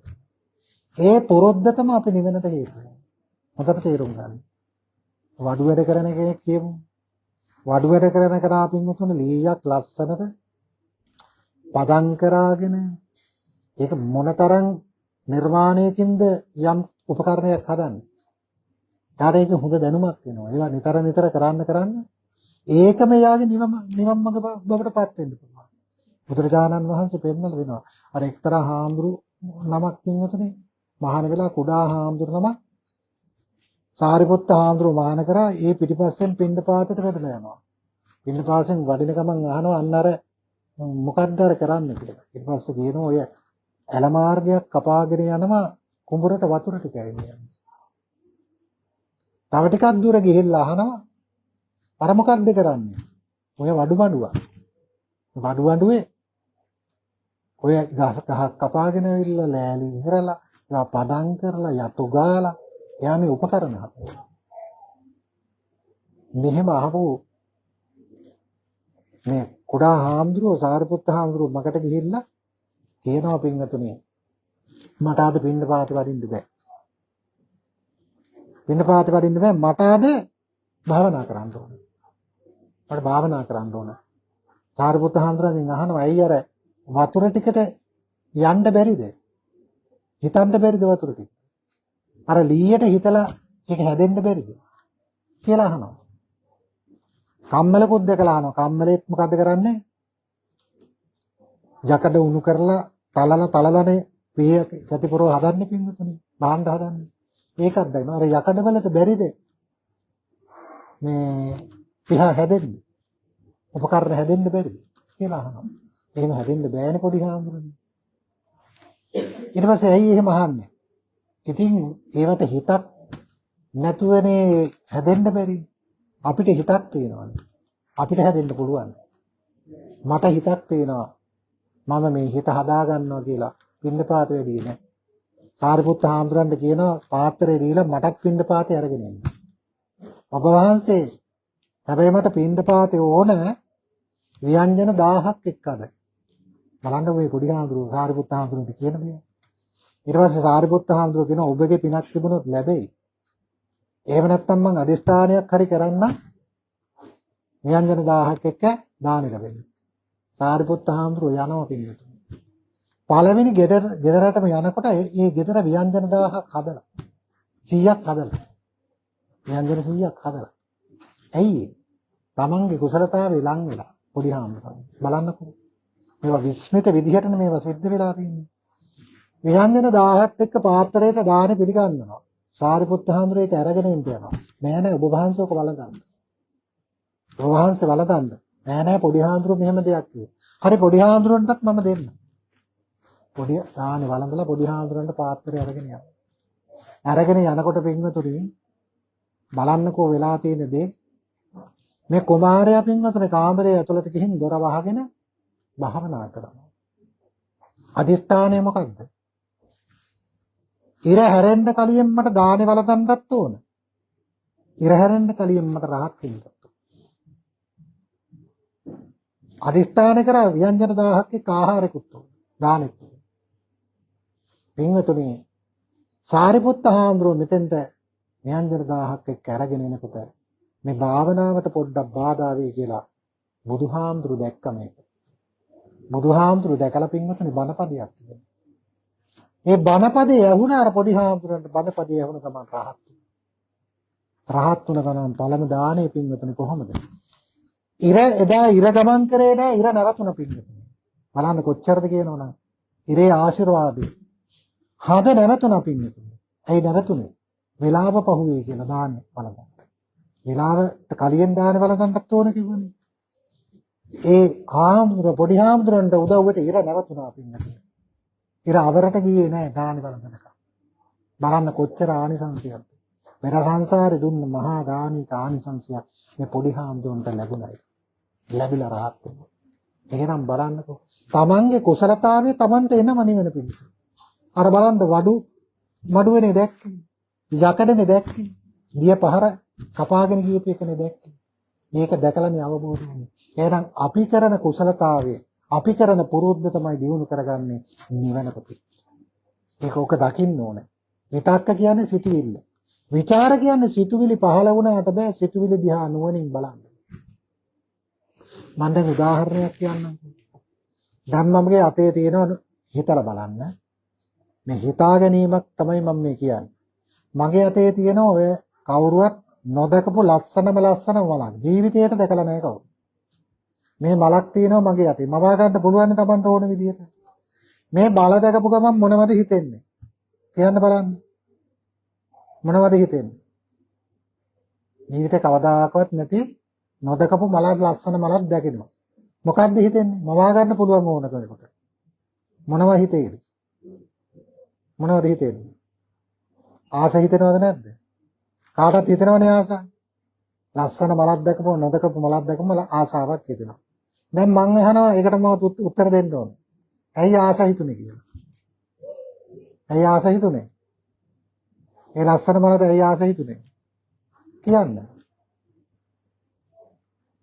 Speaker 1: ඒ පුරුද්ද තමයි අපි නිවෙනට හේතුව. හොඳට තේරුම් ගන්න. වඩු වැඩ කරන කෙනෙක් කියමු. වඩු වැඩ කරන කෙනා පින්වතුනි ලීයක් ලස්සනට පදම් කරාගෙන ඒක මොනතරම් නිර්මාණයකින්ද යම් උපකරණයක් හදන්නේ. යාට ඒක හොඳ දැනුමක් වෙනවා. ඒවා නිතර කරන්න ඒකම යාගේ නිවන් මඟ බවට පත් වෙන්න පුළුවන්. බුදුරජාණන් වහන්සේ පෙන්නලා දෙනවා. අර එක්තරා හාමුදුරු නමක් පින්වතුනි මහාන වෙලා කුඩා හාමුදුරු නමක් සාරිපුත්ත හාමුදුරු මහාන කරා ඒ පිටිපස්සෙන් පින්ඩපාතයට වැදලා යනවා. පින්ඩපාතෙන් වඩින ගමන් අහනවා අන්න අර මොකක්ද අර කරන්නේ කියලා. ඊට පස්සේ කියනවා ඔය ඇල මාර්ගයක් කපාගෙන යනවා කුඹරට වතුර ටික ඇවිල්ලා. තව ටිකක් දුර ගිහිල්ලා අහනවා අර මොකක්ද කරන්නේ? ඔය වඩුවඩුවක්. වඩුවඩුවේ ඔය ගහ කපාගෙන ඇවිල්ලා ලෑලි ඉහරලා ඒවා පදම් කරලා යතු ගාලා එයා මේ උපකරණ හදනවා. මෙහෙම අහපු මේ කුඩා හාමුදුරුවෝ සාරිපුත්ත හාමුදුරුවෝ මකට ගිහිල්ලා කියනවා පින්වතුනි මට අද පින්නපාත වඩින්න බෑ. පින්නපාත වඩින්න බෑ මට අද භාවනා කරන්න ඕන. මට භාවනා කරන්න ඕන. සාරිපුත්ත හාමුදුරුවන්ගෙන් අහනවා ඇයි අර වතුර ටිකට යන්න බැරිද? හිතන්න බැරිද වතුර ටික? අර ලීයට හිතලා ඒක හැදෙන්න බැරිද කියලා අහනවා. කම්මලකුත් දැකලා අහනවා. කම්මලෙත් මොකද කරන්නේ? යකඩ උණු කරලා තලලානේ පිය කැටිපොරව හදන්නේ පින්වතුනි. භාණ්ඩ හදන්නේ. ඒකත් දැක්නවා. අර යකඩ වලට බැරිද මේ පිහ හැදෙන්න? උපකරණ හැදෙන්න බැරිද කියලා අහනවා. එහෙම හැදෙන්න බෑනේ පොඩි හාමුදුරනේ. ඊට පස්සේ ඇයි එහෙම අහන්නේ? ඉතින් ඒවට හිතක් නැතුවනේ හැදෙන්න බැරි. අපිට හිතක් තියෙනවානේ. අපිට හැදෙන්න පුළුවන්. මට හිතක් තියෙනවා. මම මේ හිත හදා ගන්නවා කියලා පින්නපාත වෙදී නෑ. සාරිපුත්ත හාමුදුරන්ට කියනවා පාත්‍රය දීලා මටත් පින්නපාතේ අරගෙන එන්න. ඔබ වහන්සේ හැබැයි මට පින්නපාතේ ඕන ව්‍යංජන 1000ක් එක්කද. බලන්න මේ පොඩි හාමුදුරුවෝ සාරිපුත්ත හාමුදුරන්ට කියන දේ. ඊට පස්සේ සාරිපුත්ත හාමුදුරුවෝ කියනවා ඔබගේ පිනක් තිබුණොත් ලැබෙයි. එහෙම නැත්නම් මං අදිෂ්ඨානයක් හරි කරන්න ව්‍යංජන 1000ක් එක්ක දාන ලැබෙන්නේ. සාරිපුත්ත හාමුදුරුවෝ යනවා පින්නතුනි. පළවෙනි ගෙදරටම යනකොට ඒ ගෙදර ව්‍යංජන 1000ක් හදලා 100ක් හදලා ව්‍යංජන 100ක් හදලා. ඇයි තමන්ගේ කුසලතාවේ ලං වෙලා පොඩි හාමුදුරුවෝ බලන්නකෝ. මේවා විස්මිත විදිහටනේ මේවා සිද්ධ වෙලා තියෙන්නේ. ව්‍යංජන 1000ත් එක්ක පාත්‍රයට දාන පිළිගන්නවා. සාරිපුත්ත හාමුදුරුවෝ ඒක අරගෙන ඉන්නවා. නෑ නෑ ඔබ වහන්සේ ඔක වළඳන්න. ඔබ වහන්සේ වළඳන්න. නෑ නෑ පොඩි හාමුදුරුවෝ මෙහෙම දෙයක් කිව්වා. හරි පොඩි හාමුදුරුවන්ටත් මම දෙන්න. පොඩි දානේ වළඳලා පොඩි හාමුදුරුවන්ට පාත්‍රය අරගෙන යනවා. අරගෙන යනකොට පින්වතුනි බලන්නකෝ වෙලා තියෙන දේ. මේ කුමාරයා පින්වතුනි කාමරයේ ඇතුළට ගිහින් දොර වහගෙන භාවනා කරනවා. අදිස්ථානය මොකක්ද? ඉර හැරෙන්න කලින් මට දානේ වළඳන්නත් ඕන. ඉර හැරෙන්න කලින් මට රහත් වෙන්නත් ඕන. අදිස්ථාන කරා ව්‍යංජන 1000ක් එක්ක ආහාරෙකුත් ඕන. දානෙත්. පින්වතුනි සාරිපුත්ත හාමුදුරුවෝ මෙතෙන්ට ව්‍යංජන 1000ක් එක්ක අරගෙන එනකොට මේ භාවනාවට පොඩ්ඩක් බාධා වෙයි කියලා බුදුහාමුදුරු දැක්ක මේක. බුදුහාමුදුරු දැකලා පින්වතුනි බණපදයක් තිබෙනවා. ඒ බණපදේ ඇහුණ අර පොඩි හාමුදුරන්ට බණපදේ ඇහුණ ගමන් රහත් වුණා. රහත් වුණ ගමන් පළමු දානේ පින්වතුනි කොහොමද? ඉර එදා ඉර ගමන් කරේ නෑ ඉර නැවතුණ පින්වතුනි. බලන්න කොච්චරද කියනවනම් ඉරේ ආශිර්වාදේ හද නැවතුණ පින්වතුනි. ඇයි නැවතුනේ? වෙලාව පහුවේ කියලා දානේ වළඳන්න. වෙලාවට කලින් දානේ වළඳන්නත් ඕන කිව්වනේ. ඒ පොඩි හාමුදුරන්ට උදව්වට ඉර නැවතුණා පින්වතුනි. ඉර අවරට ගියේ නෑ දානේ වළඳනකම්. බලන්න කොච්චර ආනිසංසයක්ද. පෙර සංසාරේ දුන්න මහා දානික ආනිසංසයක් මේ පොඩි හාමුදුරන්ට ලැබුණා. ලැබිලා රහත් වුණා. එහෙනම් බලන්නකෝ. තමන්ගේ කුසලතාවය තමන්ට එනම නිවෙන පිණිස. අර බලන්න මඩුවනේ දැක්කේ. යකඩනේ දැක්කේ. දිය පහර කපාගෙන ගියපු එකනේ දැක්කේ. මේක දැකලානේ අවබෝධ වුනේ. එහෙනම් අපි කරන කුසලතාවය අපි කරන පුරුද්ද තමයි දියුණු කරගන්නේ නිවන කොට. ඒක ඔක දකින්න ඕනේ. විතක්ක කියන්නේ සිතුවිල්ල. විචාර කියන්නේ සිතුවිලි පහළ වුණාට බෑ සිතුවිලි දිහා නුවණින් බලන්න. මම දැන් උදාහරණයක් කියන්නම්. දැන් මමගේ අතේ තියෙන හිතලා බලන්න. මේ හිතා ගැනීමක් තමයි මම මේ කියන්නේ. මගේ අතේ තියෙන ඔය කවුරුවත් නොදකපු ලස්සනම මලක් ජීවිතේට දැකලා නැහැ කවුරු. මේ මලක් තියෙනවා මගේ අතේ. මවා ගන්න පුළුවන් නේ Tamanට ඕන විදියට. මේ බල දැකපු ගමන් මොනවද හිතෙන්නේ? කියන්න බලන්න. මොනවද හිතෙන්නේ? ජීවිතේ කවදාකවත් නැති නොදකපු මලක් ලස්සන මලක් දැකිනවා. මොකද්ද හිතෙන්නේ? මවා ගන්න පුළුවන් ඕන කෙනෙකුට. මොනවද හිතේද? මොනවද හිතෙන්නේ? ආස හිතෙනවද නැද්ද? කාටවත් හිතෙනවනේ ආස. ලස්සන මලක් දැකපුව නොදකපු මලක් දැකම ආසාවක් හිතෙනවා. දැන් මං අහනවා ඒකට මම උත්තර දෙන්න ඕනේ. ඇයි ආස හිතුනේ කියලා? ඇයි ආස හිතුනේ? ඒ ලස්සන මලට ඇයි ආස හිතුනේ? කියන්න.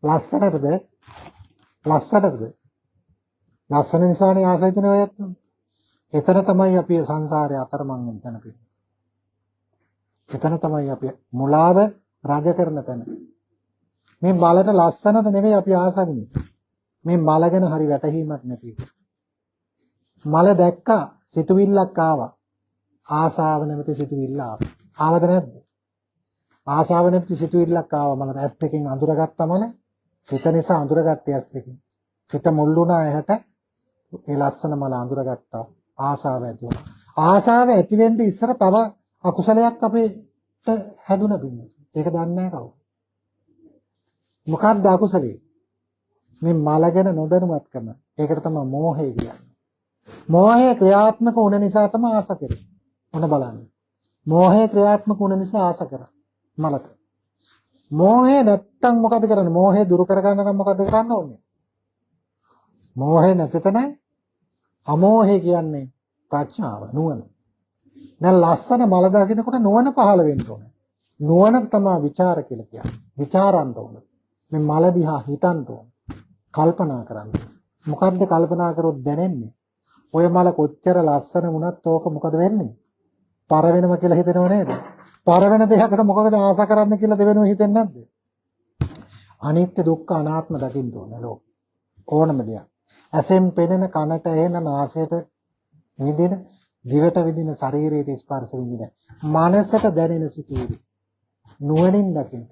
Speaker 1: ලස්සනටද? ලස්සන නිසානේ ආස හිතුනේ ඔයත්. එතන තමයි අපි සංසාරේ අතරමං වෙන තැන පිටින්. එතන තමයි අපි මුලාව රජ කරන තැන. මේ මලට ලස්සනද නෙමෙයි අපි ආසගුනේ. මේ මල ගැන හරි වැටහීමක් නැති. මල දැක්කා සිතුවිල්ලක් ආවා. ආසාව නැමැති සිතුවිල්ල ආවා. ආවද නැද්ද? ආසාව නැමැති සිතුවිල්ලක් ආවා මල ඇස් දෙකෙන් අඳුරගත්ත මල. සිත නිසා අඳුරගත්තේ ඇස් දෙකෙන්. සිත මුල් වුණා ඇහැට ඒ ලස්සන මල අඳුරගත්තා. ආසාව ඇති වුණා. ආසාව ඇති වෙන්න ඉස්සර තව අකුසලයක් අපිට හැදුන බින්නේ. ඒක දන්නේ නැහැ කවුරු. මොකක්ද අකුසලේ? මේ මල ගැන නොදැනුවත්කම. ඒකට තමයි මෝහය කියන්නේ. මෝහය ක්‍රියාත්මක වුණ නිසා තමයි ආස කරන්නේ. මොන බලන්න. මෝහය ක්‍රියාත්මක වුණ නිසා ආස කරා. මලක. මෝහය නැත්තම් මොකද කරන්නේ? මෝහය දුරු කරගන්න නම් මොකද කරන්න ඕනේ? මෝහය නැතිතන අමෝහය කියන්නේ ප්‍රඥාව නුවණ. දැන් ලස්සන මල දකින්නකොට නුවණ පහළ වෙන්න ඕනේ. නුවණ තමයි විචාර කියලා කියන්නේ. විචාරන්න ඕනේ. මේ මල දිහා හිතන්න ඕනේ. කල්පනා කරන්න. මොකද්ද කල්පනා කරොත් දැනෙන්නේ? ඔය මල කොච්චර ලස්සන වුණත් ඕක මොකද වෙන්නේ? පර වෙනවා කියලා හිතෙනව නේද? පර වෙන දෙයකට මොකද ආස කරන්න කියලා දෙවෙනව හිතෙන්නේ නැද්ද? අනිත්‍ය දුක්ඛ අනාත්ම දකින්න ඕනේ ලෝක. ඕනම දෙයක්. ඇසෙන් පෙනෙන කනට ඇහෙන නාසයට විඳින දිවට විඳින ශරීරයට ස්පර්ශ විඳින මනසට දැනෙන සිතුවිලි නුවණින් දකින්න.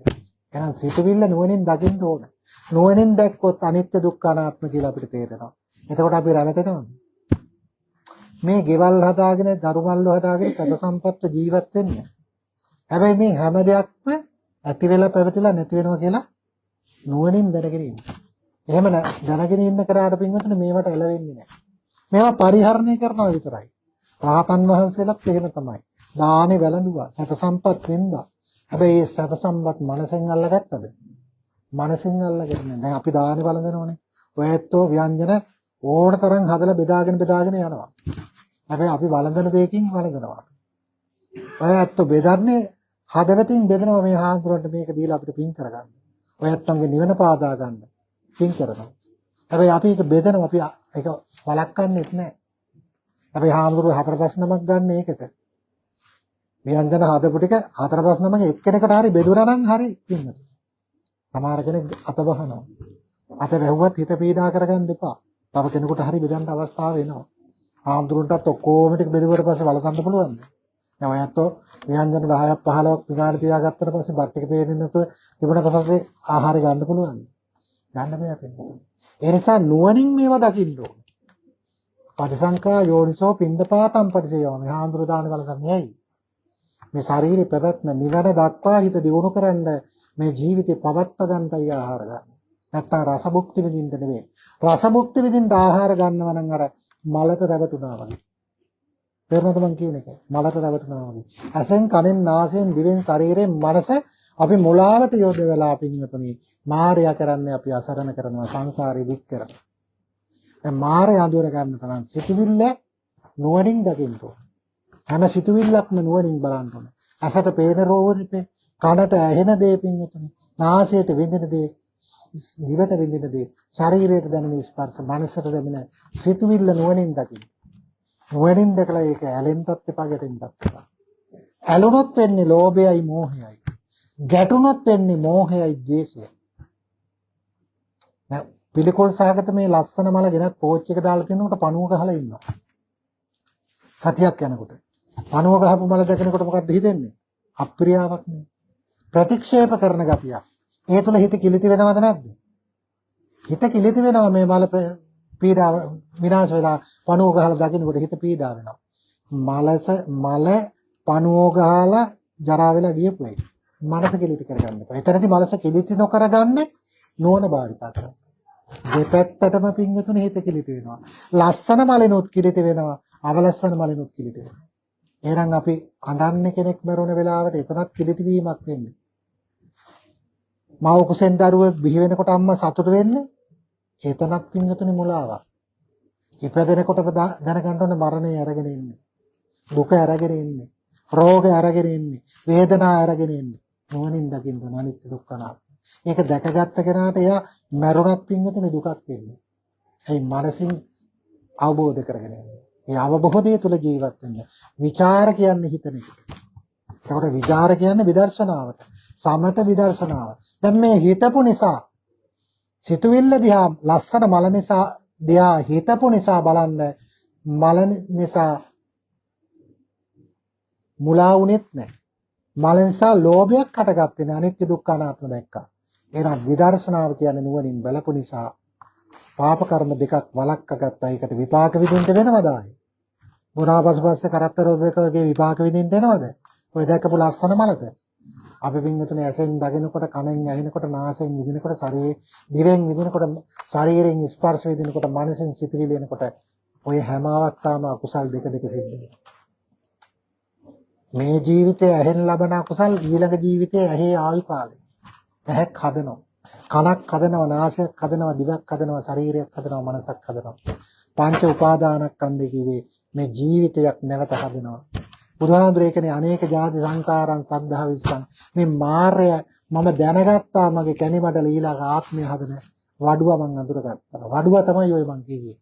Speaker 1: එහෙනම් සිතුවිල්ල නුවණින් දකින්න ඕන. නුවණින් දැක්කොත් අනිත්‍ය දුක්ඛ අනාත්ම කියලා අපිට තේරෙනවා. එතකොට අපි රැවටෙනවද? මේ ගෙවල් හදාගෙන, දරුමල්ලු හදාගෙන සැප සම්පත්ත ජීවත් වෙන්නේ. හැබැයි මේ හැම දෙයක්ම ඇති වෙලා පැවතිලා නැති වෙනවා කියලා නුවණින් දැනගෙන ඉන්න. එහෙම දැනගෙන ඉන්න කරාට පින්වතුනි මේවට ඇලවෙන්නේ නැහැ. මේවා පරිහරණය කරනවා විතරයි. රහතන් වහන්සේලාත් එහෙම තමයි. දානේ වැළඳුවා, සැප සම්පත් වෙන්දා. හැබැයි මේ සැප සම්පත් මනසෙන් අල්ලගත්තද? මනසෙන් අල්ලගන්නේ. දැන් අපි දානේ වළඳනවනේ. ඔය ඇත්තෝ ව්‍යංජන ඕන තරම් හදලා බෙදාගෙන යනවා. හැබැයි අපි වළඳන දෙයකින් වළඳනවා. ඔය ඇත්තෝ බෙදන්නේ හදවතින් බෙදනවා මේ හාමුදුරන්ට මේක දීලා අපිට පින් කරගන්න. ඔය ඇත්තන්ගේ නිවන පාදා ගන්න පින් කරනවා. හැබැයි අපි ඒක බෙදනවා, අපි ඒක වළක්වන්නේත් නැහැ. හැබැයි හාමුදුරුවෝ 4-5 නමක් ගන්න ඒකට. ව්‍යංජන හදපු ටික 4-5 නමක එක්කෙනෙකුට හරි බෙදුණා නම් හරි පින්නතු. සමහර කෙනෙක් අත බහනවා. අත වැහුවත් හිත පීඩා කරගන්න එපා. තව කෙනෙකුට හරි බෙදන්න අවස්ථාව එනවා. හාමුදුරුවන්ටත් ඔක්කොම ටික බෙදුවට පස්සේ වළඳන්න පුළුවන්ද? දැන් ඔයත්ෝ ව්‍යංජන 10ක් 15ක් විකාර තියාගත්තට පස්සේ බත් ටික පේන්නේ නැතුව තිබුණාට පස්සේ ආහාරය ගන්න පුළුවන්ද? ගන්න බෑ පින්නතු. ඒ නිසා නුවණින් මේවා දකින්න ඕනේ. පටිසංකා යෝනිසෝ පිණ්ඩපාතම් පටිසේයෝ. මේ හාමුදුරු දාන වලන්නේ ඇයි? මේ ශාරීරික පැවැත්ම නිවන දක්වා හිත දියුණු කරන්න මේ ජීවිතේ පවත්ව ගන්නයි ආහාර ගන්න. නැත්තම් රස භුක්ති විඳින්න නෙවෙයි. රස භුක්ති විඳින්න ආහාර ගන්නවා නම් අර මලට රැවටුණා වගේ. තේරුණාද මං කියන එක? මලට රැවටුණා වගේ. ඇසෙන් කනෙන් නාසයෙන් දිවෙන් ශරීරයෙන් මනස අපි මුලාවට යොදවලා පින්වතුනි මායя කරන්නේ අපි අසරණ කරනවා සංසාරේ දික් කරනවා. දැන් මායя අඳුර ගන්න තරම් සිතුවිල්ල නුවණින් දකින්න ඕන. හැම සිතුවිල්ලක්ම නුවණින් බලන්න ඕන. ඇසට පේන රූපේ, කනට ඇහෙන දේ පින්වතුනි, නාසයට විඳින දේ, දිවට විඳින දේ, ශරීරයට දැනෙන ස්පර්ශ, මනසට දැනෙන සිතුවිල්ල නුවණින් දකින්න. නුවණින් දැකලා ඒක ඇලෙන්නත් එපා, ගැටෙන්නත් එපා. ඇලුනොත් වෙන්නේ ලෝභයයි, මෝහයයි. ගැටුනොත් වෙන්නේ මෝහයයි, ද්වේෂයයි. දැන් පිළිකොල් සහගත මේ ලස්සන මල ගෙනත් පෝච්චි එක දාලා තිනනකොට පණුව ගහලා ඉන්නවා. සතියක් යනකොට පණුව ගහපු මල දැකනකොට මොකක්ද හිතෙන්නේ? අප්‍රියාවක් නේ. ප්‍රතික්ෂේප කරන ගතියක්. ඒ තුල හිත කිලිති වෙනවද නැද්ද? හිත කිලිති වෙනවා මේ මල පීඩාව විනාශ වෙලා පණුව ගහලා දකින්නකොට හිත පීඩා වෙනවා. මල පණුව ගහලා ජරා වෙලා ගියපු එක. මනස කිලිති කරගන්න එපා. එතනදී මනස කිලිති නොකරගන්න නෝන භාවිතා කරන්න. දෙපැත්තටම පින්වතුනි හිත කිලිති වෙනවා. ලස්සන මලෙනොත් කිලිති වෙනවා, අවලස්සන මලෙනොත් කිලිති වෙනවා. එහෙනම් අපි අඬන්නේ කෙනෙක් මරුණ වෙලාවට එතනත් කිලිති වීමක් වෙන්නේ. මව කුසෙන් දරුවෙක් බිහි වෙනකොට අම්මා සතුට වෙන්නේ එතනත් පින්වතුනි මුලාවක්. ඉපදෙනකොට දැනගන්න ඕනේ මරණය අරගෙන ඉන්නේ. දුක අරගෙන ඉන්නේ. රෝග අරගෙන ඉන්නේ. වේදනා අරගෙන ඉන්නේ. මොනින් දකින්න අනිත්‍ය දුක්ඛ අනාත්ම. ඒක දැකගත්ත කෙනාට එයා මරුණත් පින්වතුනි දුකක් වෙන්නේ. ඒ මනසින් අවබෝධ කරගෙන ඉන්නේ. ඒ අවබෝධය තුළ ජීවත් වෙන්න. විචාර කියන්නේ හිතන එක. ඒකට විචාර කියන්නේ විදර්ශනාවට. සමත විදර්ශනාව. දැන් මේ හිතපු නිසා සිතුවිල්ල දිහා ලස්සන මල නිසා දිහා හිතපු නිසා බලන්න මල නිසා මුලා වුනේත් නැහැ. මල නිසා ලෝභයක් හටගත්තේ නැහැ. අනිත්‍ය දුක්ඛ අනාත්ම දැක්කා. එහෙනම් විදර්ශනාව කියන්නේ නුවණින් බලපු නිසා පාප කර්ම දෙකක් වළක්වාගත්තා. ඒකට විපාක විඳින්න වෙනවද ආයේ? මොනාපස්පස්සේ කරත්තරෝදකගේ විපාක විඳින්න එනවද? ඔය දැකපු ලස්සන මලද? අපි පින්වතුනි ඇසෙන් දකිනකොට, කනෙන් ඇහෙනකොට, නාසයෙන් විඳිනකොට, ශරීරයෙන් දිවෙන් විඳිනකොට, ශරීරයෙන් ස්පර්ශ විඳිනකොට, මනසෙන් සිතුවිලි එනකොට ඔය හැම අවස්ථාවම අකුසල් දෙක සිද්ධ වෙනවා. මේ ජීවිතයේ ඇහෙන් ලබන අකුසල් ඊළඟ ජීවිතයේ ඇහි ආයු කාලය. ඇහක් හදනවා, කනක් හදනවා, නාසයක් හදනවා, දිවක් හදනවා, ශරීරයක් හදනවා, මනසක් හදනවා. පංච උපාදානස්කන්ධය කිව්වේ මේ ජීවිතයක් නැවත හදනවා. බුදුහාමුදුරේ කියන්නේ අනේක ජාති සංසාරං සද්ධා විස්සං. මේ මාර්ය මම දැනගත්තා මගේ කැණි මඩ ලීලා ආත්මය හදන වඩුව මං අඳුරගත්තා. වඩුව තමයි ඔය මං කිව්වේ.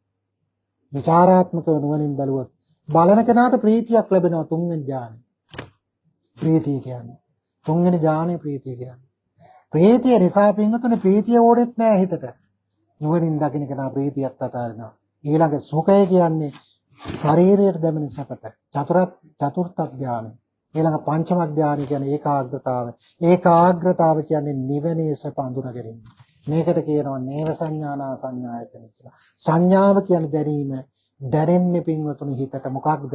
Speaker 1: විචාරාත්මකව නුවණින් බැලුවොත් බලන කෙනාට ප්‍රීතියක් ලැබෙනවා. තුන්වෙනි ඥානෙ. ප්‍රීතිය කියන්නේ. තුන්වෙනි ඥානෙ ප්‍රීතිය කියන්නේ. ප්‍රීතිය නිසා පින්වතුනි ප්‍රීතිය ඕනෙත් නෑ හිතට. නුවණින් දකින්න කෙනා ප්‍රීතියත් අතාරිනවා. ඊළඟ සුඛය කියන්නේ ශරීරයට දැනෙන සැපත. චතුර්ථ ඥානය. ඊළඟ පංචම ධානය කියන්නේ ඒකාග්‍රතාව. ඒකාග්‍රතාව කියන්නේ නිවනේ සප අඳුන ගැනීම. මේකට කියනවා නේව සංඥානා සංඥායතන කියලා. සංඥාව කියන්නේ දැනීම. දැනෙන්නේ පින්වතුනි හිතට මොකක්ද?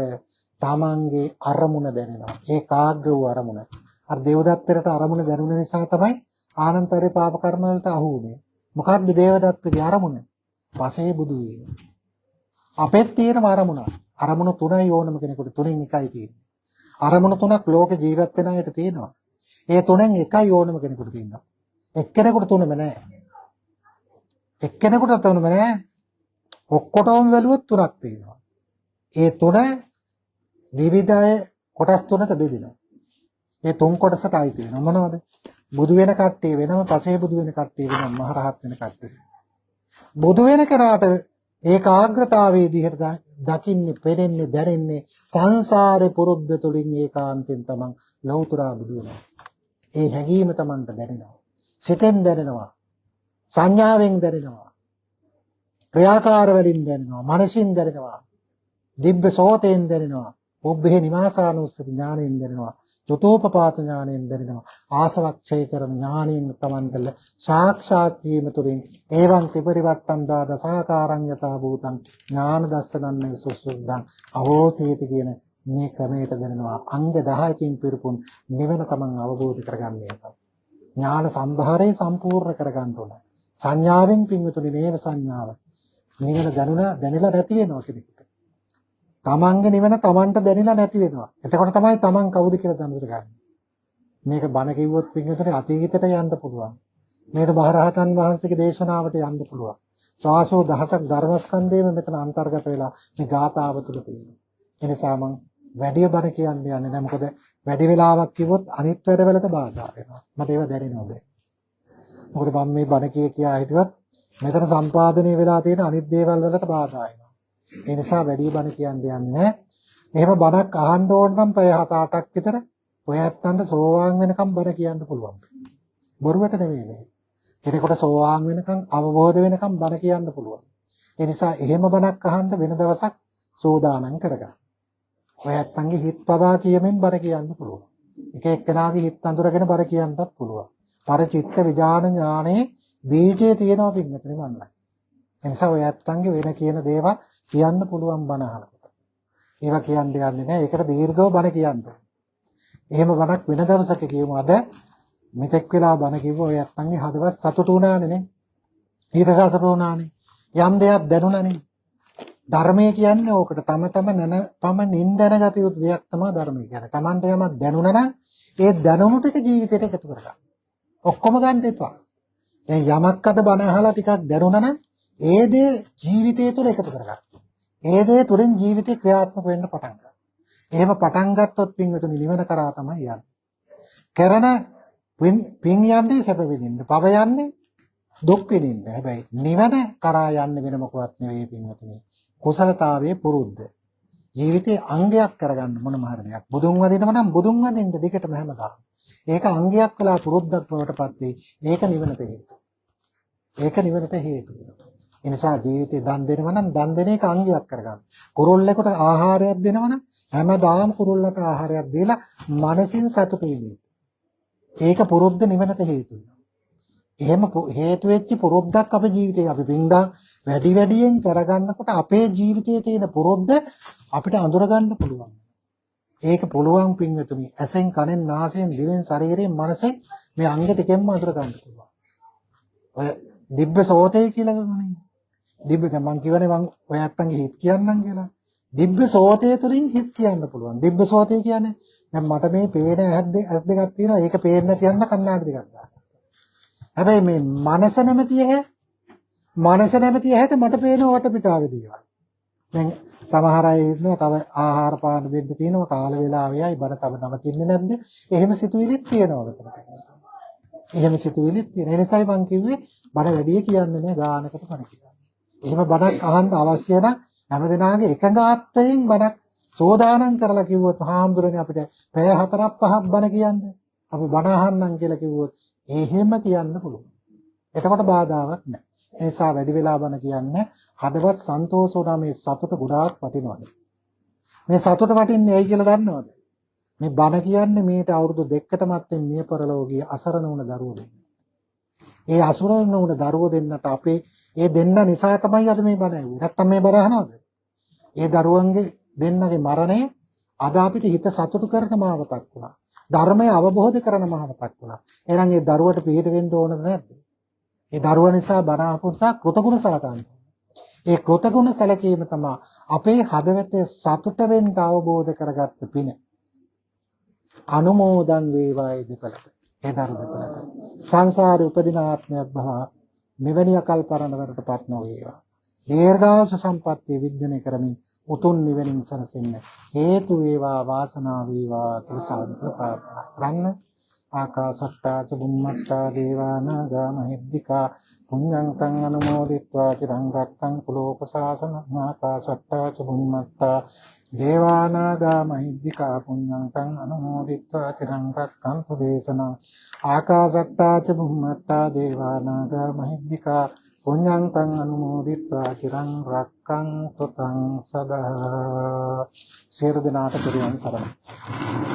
Speaker 1: තමන්ගේ අරමුණ දැනෙනවා. ඒකාග්‍ර වූ අරමුණ. අර දේවදත්තට අරමුණ දැනුන නිසා තමයි ආනන්තරේ පාප කර්ම වලට අහු වුනේ. මොකක්ද දේවදත්තගේ අරමුණ? පසේ බුදු වීම. අපෙත් තියෙන අරමුණ. අරමුණ තුනයි ඕනම කෙනෙකුට. තුනෙන් එකයි තියෙන්නේ. අරමුණ තුනක් ලෝක ජීවත් වෙන අයට තියෙනවා. ඒ තුනෙන් එකයි ඕනම කෙනෙකුට තියෙනවා. එක්කෙනෙකුට තුනම නැහැ. එක්කෙනෙකුට තුනම නැහැ. ඔක්කොටම වැළුවොත් තුනක් තියෙනවා. ඒ තුන විවිධය කොටස් තුනකට බෙදෙනවා. ඒ තුන් කොටසට අයිති වෙනවා. මොනවද? බුදු වෙන කට්ටිය වෙනම, පසේ බුදු වෙන කට්ටිය වෙනම, මහරහත් වෙන කට්ටිය. බුදු වෙන කෙනාට ඒකාග්‍රතාවයේ දිහට දකින්නේ, පෙරෙන්නේ, දැනෙන්නේ සංසාරේ පුරුද්ද තුලින් ඒකාන්තයෙන් තමන් ලෞතුරා බුදු වෙනවා. ඒ හැඟීම තමන්ට දැනෙනවා. සිතෙන් දැනෙනවා. සංඥාවෙන් දැනෙනවා. ක්‍රියාකාර වලින් දැනෙනවා. මනසින් දැනෙනවා. දිබ්බ සෝතෙන් දැනෙනවා. ඔබ්බේ නිවාසානුස්සති ඥාණයෙන් දැනෙනවා. චතුෝපපාත ඥාණයෙන් දැනෙනවා. ආසවක්ෂය කරන ඥාණයෙන් තමන්ට සාක්ෂාත් වීම තුළින් ඒවං ත්‍රිපරිවට්ටම් දාද සාකාරං යතා භූතං ඥාන දස්සනන්න සුසුද්ධං අවෝසීති කියන මේ ක්‍රමයට දැනෙනවා. අංග 10කින් පිරුපුන් නිවන තමන් අවබෝධ කරගන්නේ. ඥාන සම්භාරය සම්පූර්ණ කරගන්න ඕන. සංඥාවෙන් පින්විතුනි නේව සංඥාව. නිවන දැනලා නැති වෙනවා කෙනෙකුට. තමන්ගේ නිවන තමන්ට දැනিলা නැති වෙනවා. එතකොට තමයි තමන් කවුද කියලා දැනගන්නේ. මේක බණ කිව්වොත් පින්විතුනි අතීතයට යන්න පුළුවන්. මේක මහරහතන් වහන්සේගේ දේශනාවට යන්න පුළුවන්. ශාසෝ දහසක් ධර්මස්කන්ධයම මෙතන අන්තර්ගත වෙලා මේ ගාථාව තුළ තියෙනවා. ඒ නිසා මම වැඩි බණ කියන්නේ නැහැ. මොකද වැඩි වෙලාවක් කිව්වොත් අනිත් වැඩවලට බාධා වෙනවා. මට ඒව දැනෙනවා දැන්. මොකද මම මේ බණ කියා හිටියොත් මෙතන සම්පාදනය වෙලා තියෙන අනිත් දේවල් වලට බාධා වෙනවා. ඒ නිසා වැඩි බණ කියන්නේ නැහැ. එහෙම බණක් අහන්න ඕන නම් පැය 7-8ක් විතර ඔය ඇත්තන්ට සෝවාන් වෙනකම් බණ කියන්න පුළුවන්. බොරුවට නෙමෙයි මේ. කෙනෙකුට සෝවාන් වෙනකම් අවබෝධ වෙනකම් බණ කියන්න පුළුවන්. ඒ නිසා එහෙම බණක් අහන්න වෙන දවසක් සෝදානම් කරගන්න. ඔය ඇත්තන්ගේ හිත් පවා කියමින් බණ කියන්න පුළුවන්. එක එක්කෙනාගේ හිත් අඳුරගෙන බණ කියන්නත් පුළුවන්. පරචිත්ත විඥාන ඥානයේ බීජය තියෙනවා පින්නතේ මන්නයි. ඒ නිසා ඔය ඇත්තන්ගේ වෙන කියන දේවල් කියන්න පුළුවන් බණ අහනකොට. ඒවා කියන්න යන්නේ නැහැ. ඒකට දීර්ඝව බණ කියන්න. එහෙම බණක් වෙන දවසක කියමු. අද මෙතෙක් වෙලා බණ කිව්ව ඔය ඇත්තන්ගේ හදවත් සතුටු වුණානේ නේ. ඊට සතුටු වුණානේ. යම් දෙයක් දැනුණානේ. ධර්මය කියන්නේ ඕකට තම පමණින් දැනගත යුතු දෙයක් තමයි ධර්මය කියන්නේ. Tamante යමක් දැනුණා නම් ඒ දැනුණු ටික ජීවිතයට එකතු කරගන්න. ඔක්කොම ගන්න එපා. දැන් යමක් අද බණ අහලා ටිකක් දැනුණා නම් ඒ දේ ජීවිතය තුළ එකතු කරගන්න. ඒ දේ තුළින් ජීවිතේ ක්‍රියාත්මක වෙන්න පටන් ගන්නවා. එහෙම පටන් ගත්තොත් පින්විතුනි නිවන කරා තමයි යන්නේ. කරන පින් යන්නේ සැප විඳින්න. පව යන්නේ දුක් විඳින්න. හැබැයි නිවන කරා යන්නේ වෙන මොකවත් නෙවෙයි පින්විතුනි. කුසලතාවයේ පුරුද්ද. ජීවිතේ අංගයක් කරගන්න මොනම හරි දෙයක්. බුදුන් වදිනම නම් බුදුන් වදින්න දෙකටම හැමදාම. ඒක අංගයක් වෙලා පුරුද්දක් බවටපත් වෙයි. ඒක නිවනට හේතුව. ඒක නිවනට හේතුව. ඒ නිසා ජීවිතේ දන් දෙනවා නම් දන් දෙන එක අංගයක් කරගන්න. කුරුල්ලෙකුට ආහාරයක් දෙනවා නම් හැමදාම කුරුල්ලට ආහාරයක් දීලා මනසින් සතුටු වෙන්න. ඒක පුරුද්ද නිවනට හේතු වෙනවා. එහෙම හේතු වෙච්ච පුරුද්දක් අපේ ජීවිතේ අපි පින්දා වැඩියෙන් කරගන්නකොට අපේ ජීවිතයේ තියෙන පුරුද්ද අපිට අඳුර ගන්න පුළුවන්. ඒක පුළුවන් පින්වතුනි. ඇසෙන් කනෙන් නාසයෙන් දිවෙන් ශරීරයෙන් මනසෙන් මේ අංග ටිකෙන්ම අඳුර ගන්න පුළුවන්. ඔය දිබ්බ සෝතේ කියලා ගන්නේ. දිබ්බ දැන් මං කියවනේ මං ඔය අත්තන්ගේ හිත කියන්නම් කියලා. දිබ්බ සෝතේ තුලින් හිත කියන්න පුළුවන්. දිබ්බ සෝතේ කියන්නේ දැන් මට මේ පේන ඇස් දෙකක් තියෙනවා. ඒක පේන්නේ නැති යන්න කන්නාඩි දෙකක් දාන්න. හැබැයි මේ මනස නැමැති ඇහැට මට පේන වටපිටාවේ දේවල්. දැන් සමහර අය ඉන්නවා තව ආහාර පාන දෙන්න තියෙනවා කාල වේලාවේයි බඩ තව නවතින්නේ නැද්ද? එහෙම සිතුවිලිත් තියෙනවා මෙතන. එහෙම සිතුවිලිත් තියෙන. ඒ නිසායි මං කිව්වේ බඩ වැඩි කියන්නේ නැහැ ගානකට බණ කියලා. එහෙම බණක් අහන්න අවශ්‍ය නම් හැම දිනාගේ එකඟාත්වයෙන් බණක් සෝදානම් කරලා කිව්වොත් හාමුදුරනේ අපිට පැය 4ක් 5ක් බණ කියන්නේ. අපි බණ අහන්නම් කියලා කිව්වොත් එහෙම කියන්න පුළුවන්. එතකොට බාධාවක් නැහැ. ඒ නිසා වැඩි වෙලා බණ කියන්නේ හදවත් සන්තෝෂ වුණා මේ සතුට ගොඩාක් වටිනවද? මේ සතුට වටින්නේ ඇයි කියලා දන්නවද? මේ බණ කියන්නේ මේට අවුරුදු දෙකකට මත්තෙන් මිය පරලෝකීය අසරණ වුණ දරුවෝ දෙන්න. ඒ අසරණ වුණ දරුවෝ දෙන්නට අපේ ඒ දෙන්න නිසා තමයි අද මේ බණ ඇහුවේ. නැත්තම් මේ බණ අහනවද? ඒ දරුවන්ගේ දෙන්නගේ මරණය අද අපිට හිත සතුටු කරන මාවතක් වුණා. ධර්මය අවබෝධ කරන මාවතක් වුණා. එහෙනම් ඒ දරුවට පිළිහිට වෙන්න ඕනද නැද්ද? ඒ දරුවා නිසා බණ අහපුවා කෘතගුණ සලකන්න. ඒ කෘතගුණ සැලකීම තමයි අපේ හදවතේ සතුට වෙන්න අවබෝධ කරගත්ත පින. අනුමෝදන් වේවායි දෙපළට. ඒ දරු දෙපළට. සංසාරේ උපදින ආත්මයක් බව මෙවැනි අකල් පරණවරටපත් නොවේවා. දීර්ඝායුෂ සම්පන්නිය විද්‍යනය කරමින් උතුම් නිවනින් සැනසෙන්න හේතු වේවා වාසනාව වේවා කියලා සාදු ප්‍රාර්ථනා කරන්න. ආකාශට්ටා ච බුම්මට්ටා දේවානාගා මහිද්దికා පුඤ්ඤං තං අනුමෝදිත්වා චිරං රක්ඛං කුලෝක ශාසන. ආකාශට්ටා ච බුම්මට්ටා දේවානාගා මහිද්దికා පුඤ්ඤං තං අනුමෝදිත්වා චිරං රක්ඛන්තු දේශනං. ආකාශට්ටා ච බුම්මට්ටා දේවානාගා මහිද්దికා පුඤ්ඤං තං අනුමෝදිත්වා චිරං රක්ඛන්තු තං සදා. සියලු දෙනාට පිරුවන් සරණයි.